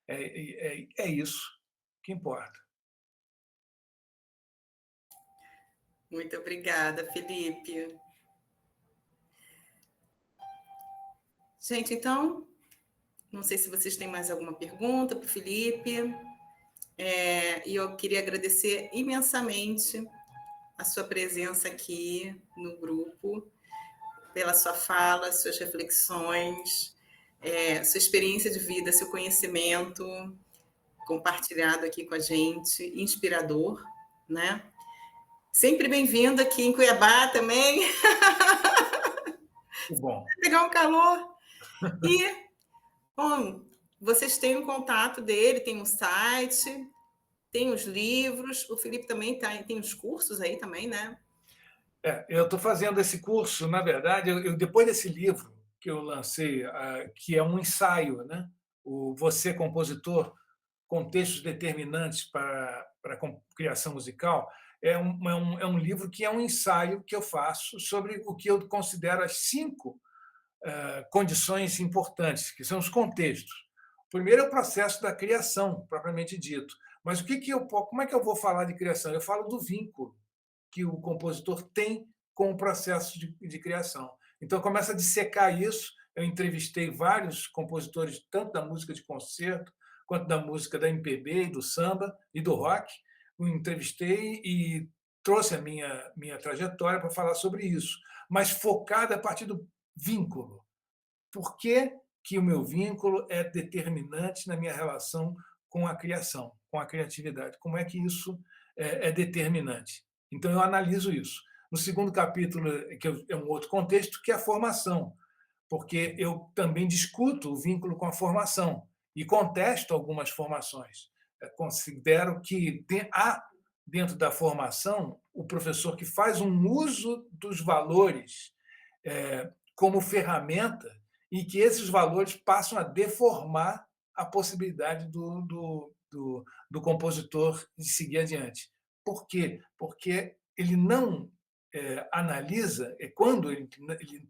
Speaker 4: É isso que importa.
Speaker 1: Muito obrigada, Felipe. Gente, então, não sei se vocês têm mais alguma pergunta para o Felipe. E eu queria agradecer imensamente a sua presença aqui no grupo, pela sua fala, suas reflexões, sua experiência de vida, seu conhecimento compartilhado aqui com a gente, inspirador, né? Sempre bem-vindo aqui em Cuiabá também.
Speaker 4: Que bom.
Speaker 1: Pegar um calor. E, bom, vocês têm o contato dele, tem um site, tem os livros, o Felipe também tem os cursos aí também, né?
Speaker 4: Eu estou fazendo esse curso, na verdade, depois desse livro que eu lancei, que é um ensaio, né? O Você, Compositor, Contextos Determinantes para a Criação Musical, é um livro que é um ensaio que eu faço sobre o que eu considero as 5 condições importantes, que são os contextos. O primeiro é o processo da criação, propriamente dito. Mas como é que eu vou falar de criação? Eu falo do vínculo que o compositor tem com o processo de criação. Então, começa a dissecar isso. Eu entrevistei vários compositores, tanto da música de concerto, quanto da música da MPB, e do samba e do rock. Eu entrevistei e trouxe a minha trajetória para falar sobre isso, mas focada a partir do vínculo. Por que que o meu vínculo é determinante na minha relação com a criação, com a criatividade? Como é que isso é determinante? Então, eu analiso isso. No segundo capítulo, que é um outro contexto, que é a formação, porque eu também discuto o vínculo com a formação e contesto algumas formações. Eu considero que há, dentro da formação, o professor que faz um uso dos valores como ferramenta e que esses valores passam a deformar a possibilidade do compositor de seguir adiante. Por quê? Porque ele não analisa, quando ele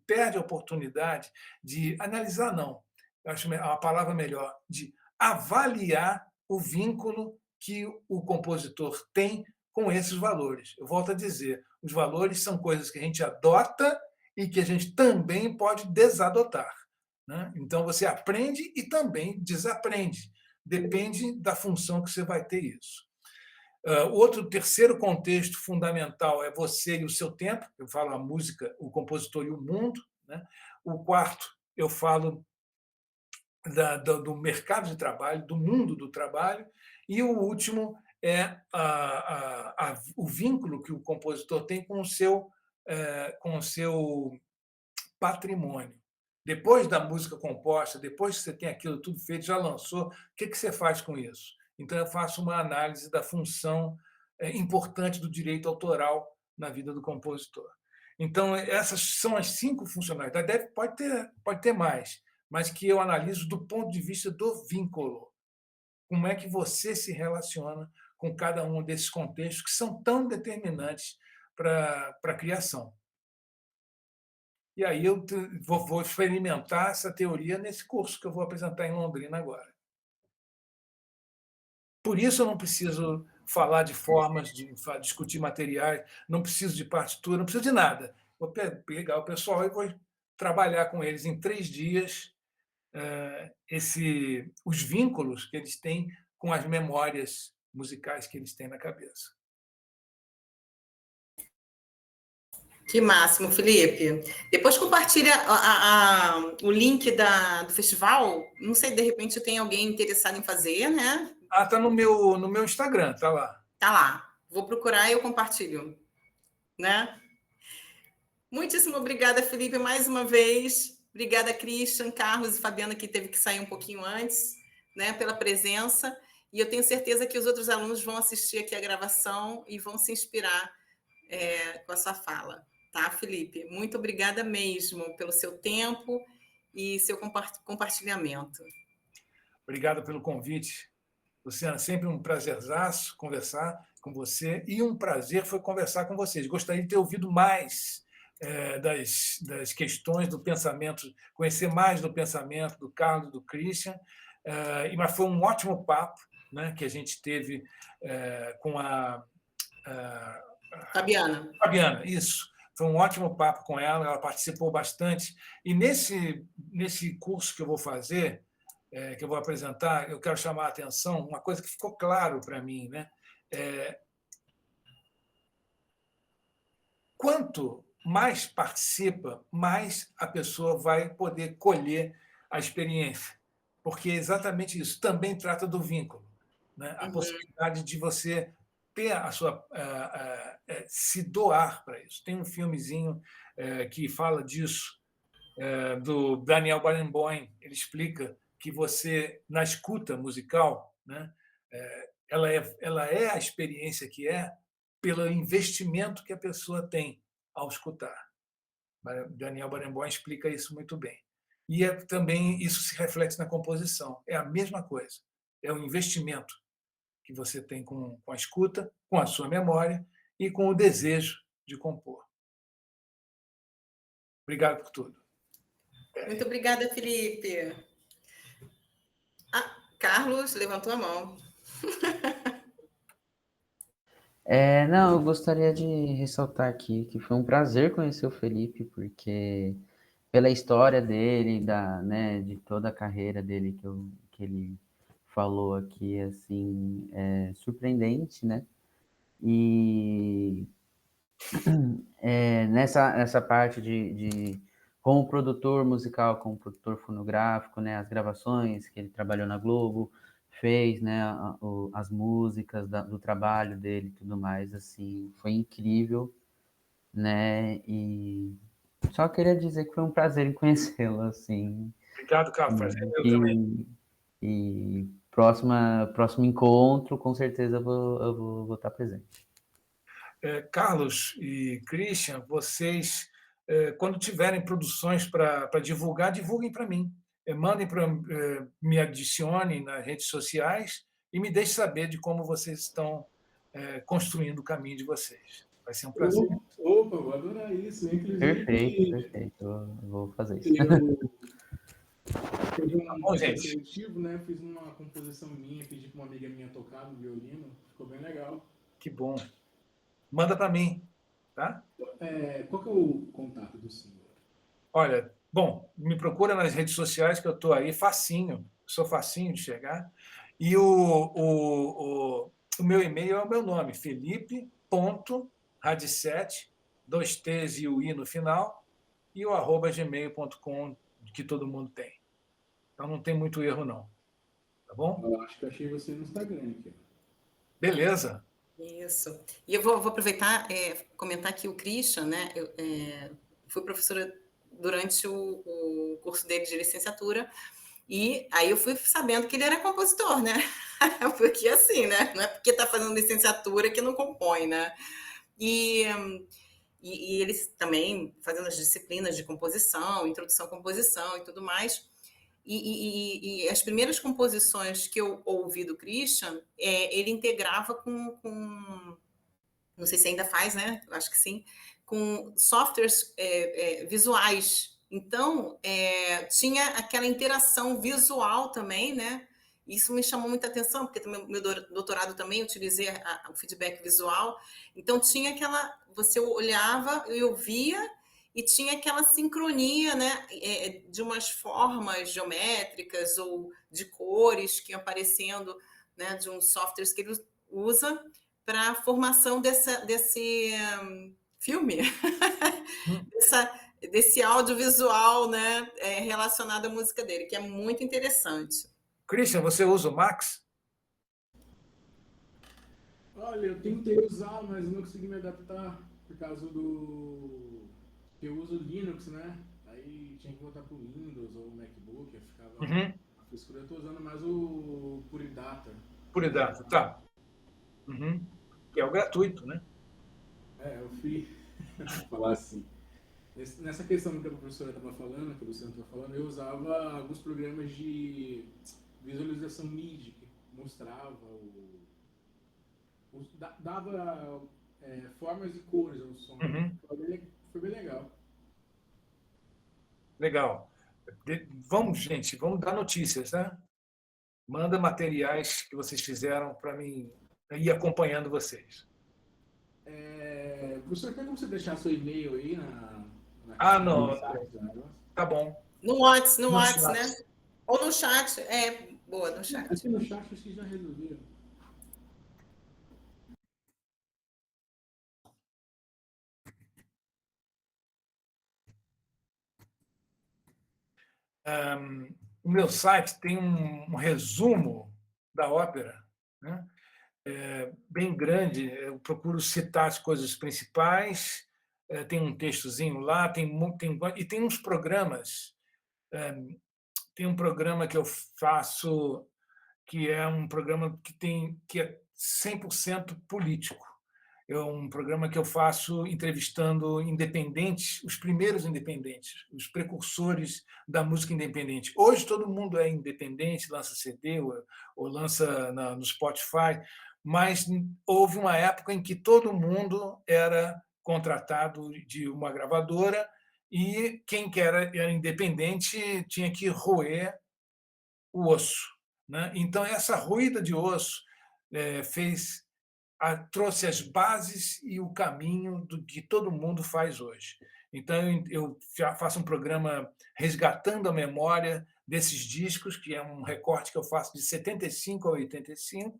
Speaker 4: perde a oportunidade de analisar, não, eu acho a palavra melhor, de avaliar o vínculo que o compositor tem com esses valores. Eu volto a dizer, os valores são coisas que a gente adota e que a gente também pode desadotar, né? Então, você aprende e também desaprende. Depende da função que você vai ter isso. Outro terceiro contexto fundamental é você e o seu tempo. Eu falo a música, o compositor e o mundo, né? O quarto, eu falo do mercado de trabalho, do mundo do trabalho. E o último é o vínculo que o compositor tem com o seu patrimônio. Depois da música composta, depois que você tem aquilo tudo feito, já lançou, o que você faz com isso? Então, eu faço uma análise da função importante do direito autoral na vida do compositor. Então, essas são as 5 funcionalidades. Pode ter mais, mas que eu analiso do ponto de vista do vínculo. Como é que você se relaciona com cada um desses contextos que são tão determinantes para a criação. E aí eu vou experimentar essa teoria nesse curso que eu vou apresentar em Londrina agora. Por isso eu não preciso falar de formas, de discutir materiais, não preciso de partitura, não preciso de nada. Vou pegar o pessoal e vou trabalhar com eles em 3 dias os vínculos que eles têm com as memórias musicais que eles têm na cabeça.
Speaker 1: Que máximo, Felipe. Depois compartilha o link do festival. Não sei, de repente tem alguém interessado em fazer, né?
Speaker 4: Está no meu Instagram, está lá.
Speaker 1: Está lá. Vou procurar e eu compartilho, né? Muitíssimo obrigada, Felipe, mais uma vez. Obrigada, Christian, Carlos e Fabiana, que teve que sair um pouquinho antes, né, pela presença. E eu tenho certeza que os outros alunos vão assistir aqui a gravação e vão se inspirar com a sua fala. Tá, Felipe? Muito obrigada mesmo pelo seu tempo e seu compartilhamento.
Speaker 4: Obrigado pelo convite, Luciana. Sempre um prazerzaço conversar com você, e um prazer foi conversar com vocês. Gostaria de ter ouvido mais das questões do pensamento, conhecer mais do pensamento do Carlos, do Christian, mas foi um ótimo papo, né, que a gente teve com a
Speaker 1: Fabiana.
Speaker 4: Fabiana, isso. Foi um ótimo papo com ela, ela participou bastante. E nesse curso que eu vou fazer, que eu vou apresentar, eu quero chamar a atenção, uma coisa que ficou claro para mim, né? Quanto mais participa, mais a pessoa vai poder colher a experiência. Porque é exatamente isso. Também trata do vínculo, né? A possibilidade de você ter a sua se doar para isso. Tem um filmezinho que fala disso, do Daniel Barenboim. Ele explica que você, na escuta musical, né, ela é a experiência que é pelo investimento que a pessoa tem ao escutar. Daniel Barenboim explica isso muito bem. E também isso se reflete na composição. É a mesma coisa. É o investimento que você tem com a escuta, com a sua memória e com o desejo de compor. Obrigado por tudo.
Speaker 1: Muito obrigada, Felipe. Carlos levantou a mão.
Speaker 2: Não, eu gostaria de ressaltar aqui que foi um prazer conhecer o Felipe, porque pela história dele, né, de toda a carreira dele que ele falou aqui, assim, é surpreendente, né? E nessa parte como produtor musical, como produtor fonográfico, né, as gravações que ele trabalhou na Globo, fez, né, as músicas do trabalho dele e tudo mais, assim, foi incrível, né, e só queria dizer que foi um prazer em conhecê-lo, assim.
Speaker 4: Obrigado, Carlos, prazer é meu também.
Speaker 2: E próximo encontro, com certeza eu vou estar presente.
Speaker 4: Carlos e Christian, vocês, quando tiverem produções para divulgar, divulguem para mim. Mandem me adicionem nas redes sociais e me deixem saber de como vocês estão construindo o caminho de vocês. Vai ser um prazer.
Speaker 5: Opa, vou adorar isso. Inclusive,
Speaker 2: Perfeito. Eu vou fazer isso.
Speaker 5: Teve
Speaker 4: Tá bom, gente?
Speaker 5: seletivo, né? Fiz uma composição minha, pedi para uma amiga minha tocar no violino. Ficou bem legal.
Speaker 4: Que bom. Manda para mim, tá?
Speaker 5: Qual que é o contato do senhor?
Speaker 4: Olha, bom, me procura nas redes sociais que eu estou aí, facinho, sou facinho de chegar. E o meu e-mail é o meu nome, felipe.radicete, 2 T's e o I no final, e o @gmail.com, que todo mundo tem. Então não tem muito erro, não. Tá bom?
Speaker 5: Eu acho que achei você no Instagram aqui.
Speaker 4: Beleza.
Speaker 1: Isso. E eu vou aproveitar comentar que o Christian, né? Eu fui professora durante o curso dele de licenciatura, e aí eu fui sabendo que ele era compositor, né? Porque assim, né? Não é porque está fazendo licenciatura que não compõe, né? E eles também fazendo as disciplinas de composição, introdução à composição e tudo mais. E as primeiras composições que eu ouvi do Christian, ele integrava com, não sei se ainda faz, né? Acho que sim, com softwares visuais. Então, tinha aquela interação visual também, né? Isso me chamou muita atenção, porque meu doutorado também utilizei o feedback visual. Então, tinha aquela... Você olhava e ouvia, e tinha aquela sincronia, né, de umas formas geométricas ou de cores que iam aparecendo, né, de uns softwares que ele usa para a formação desse filme, desse audiovisual, né, relacionado à música dele, que é muito interessante.
Speaker 4: Christian, você usa o Max?
Speaker 5: Olha, eu tentei usar, mas não consegui me adaptar por causa do... Eu uso Linux, né? Aí tinha que voltar pro Windows ou MacBook, eu ficava... A frescura, eu tô usando mais o Puridata.
Speaker 4: Puridata, tá. Que é o gratuito, né?
Speaker 5: Eu fui falar assim. Nessa questão que a professora estava falando, que o Luciano estava falando, eu usava alguns programas de visualização MIDI, que mostrava dava formas e cores ao som.
Speaker 4: Uhum.
Speaker 5: Foi bem legal.
Speaker 4: Legal. Vamos, gente, vamos dar notícias, né? Manda materiais que vocês fizeram para mim ir acompanhando vocês.
Speaker 5: Professor, tem como você deixar seu e-mail aí
Speaker 4: não. Tá bom.
Speaker 1: No WhatsApp,
Speaker 4: chat.
Speaker 1: né? Ou no chat. Boa, no chat.
Speaker 5: Aqui no chat vocês já resolveram.
Speaker 4: O meu site tem um resumo da ópera, né? Bem grande. Eu procuro citar as coisas principais. Tem um textozinho lá, e tem uns programas. Tem um programa que eu faço que é um programa que é 100% político. É um programa que eu faço entrevistando independentes, os primeiros independentes, os precursores da música independente. Hoje todo mundo é independente, lança CD ou lança no Spotify, mas houve uma época em que todo mundo era contratado de uma gravadora e quem era independente tinha que roer o osso, né? Então, essa roída de osso trouxe as bases e o caminho do que todo mundo faz hoje. Então, eu faço um programa resgatando a memória desses discos, que é um recorte que eu faço de 75 a 85.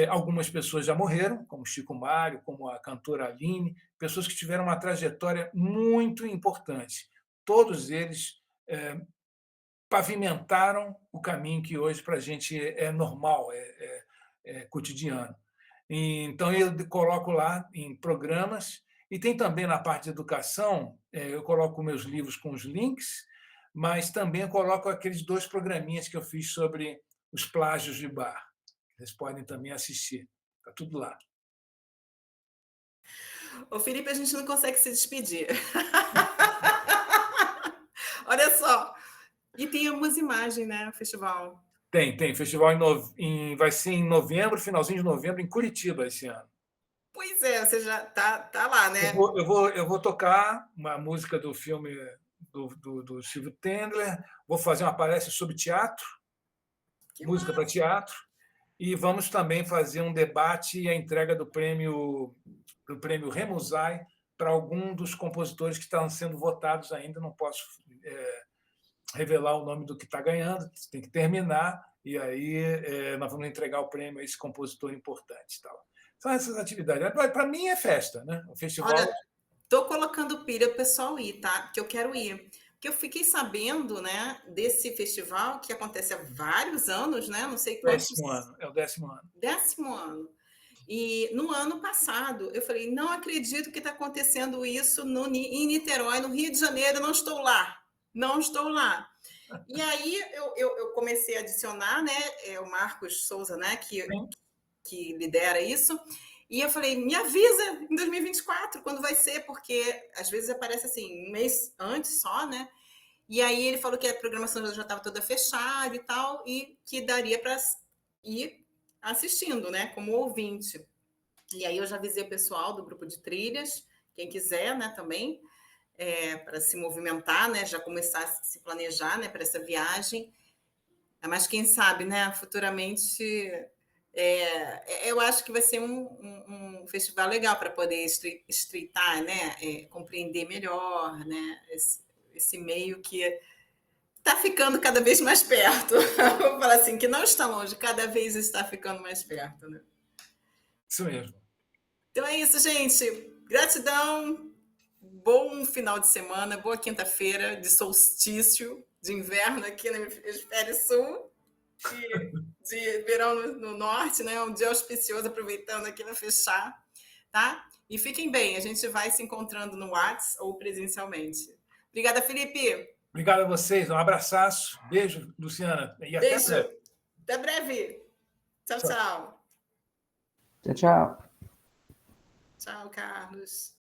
Speaker 4: Algumas pessoas já morreram, como Chico Mário, como a cantora Aline, pessoas que tiveram uma trajetória muito importante. Todos eles pavimentaram o caminho que hoje para a gente é normal, é cotidiano. Então, eu coloco lá em programas, e tem também na parte de educação, eu coloco meus livros com os links, mas também eu coloco aqueles 2 programinhas que eu fiz sobre os plágios de Bach. Vocês podem também assistir. Está tudo lá.
Speaker 1: Ô, Felipe, a gente não consegue se despedir. Olha só. E tem algumas imagens, né, no festival?
Speaker 4: Tem. Festival vai ser em novembro, finalzinho de novembro, em Curitiba esse ano.
Speaker 1: Pois é, você já tá lá, né?
Speaker 4: Eu vou tocar uma música do filme do Silvio Tendler, vou fazer uma palestra sobre teatro, música para teatro, e vamos também fazer um debate e a entrega do prêmio Remusai para algum dos compositores que estão sendo votados ainda. Não posso revelar o nome do que está ganhando, tem que terminar, e aí nós vamos entregar o prêmio a esse compositor importante. Tal. São essas atividades. Para mim é festa, né? O festival.
Speaker 1: Olha, estou colocando pilha o pessoal ir, tá? Que eu quero ir. Porque eu fiquei sabendo, né, desse festival que acontece há vários anos, né? Não sei quantos.
Speaker 4: 10º ano, é o 10º ano.
Speaker 1: 10º ano. E no ano passado, eu falei, não acredito que está acontecendo isso em Niterói, no Rio de Janeiro, não estou lá. E aí eu comecei a adicionar, né, o Marcos Souza, né, que lidera isso, e eu falei, me avisa em 2024 quando vai ser, porque às vezes aparece assim, um mês antes só, né? E aí ele falou que a programação já estava toda fechada e tal, e que daria para ir assistindo, né, como ouvinte. E aí eu já avisei o pessoal do grupo de trilhas, quem quiser, né, também, para se movimentar, né, já começar a se planejar, né, para essa viagem. Mas quem sabe, né, futuramente, eu acho que vai ser um festival legal para poder estreitar, né, compreender melhor, né, esse meio que está ficando cada vez mais perto. Vou falar assim, que não está longe, cada vez está ficando mais perto, né?
Speaker 4: Isso mesmo.
Speaker 1: Então é isso, gente. Gratidão. Bom final de semana, boa quinta-feira de solstício, de inverno aqui no hemisfério sul, de verão no norte, né? Um dia auspicioso, aproveitando aqui para fechar, tá? E fiquem bem, a gente vai se encontrando no WhatsApp ou presencialmente. Obrigada, Felipe.
Speaker 4: Obrigado a vocês, um abraço, beijo, Luciana, e até breve.
Speaker 1: Até breve. Tchau, tchau.
Speaker 2: Tchau, tchau.
Speaker 1: Tchau, Carlos.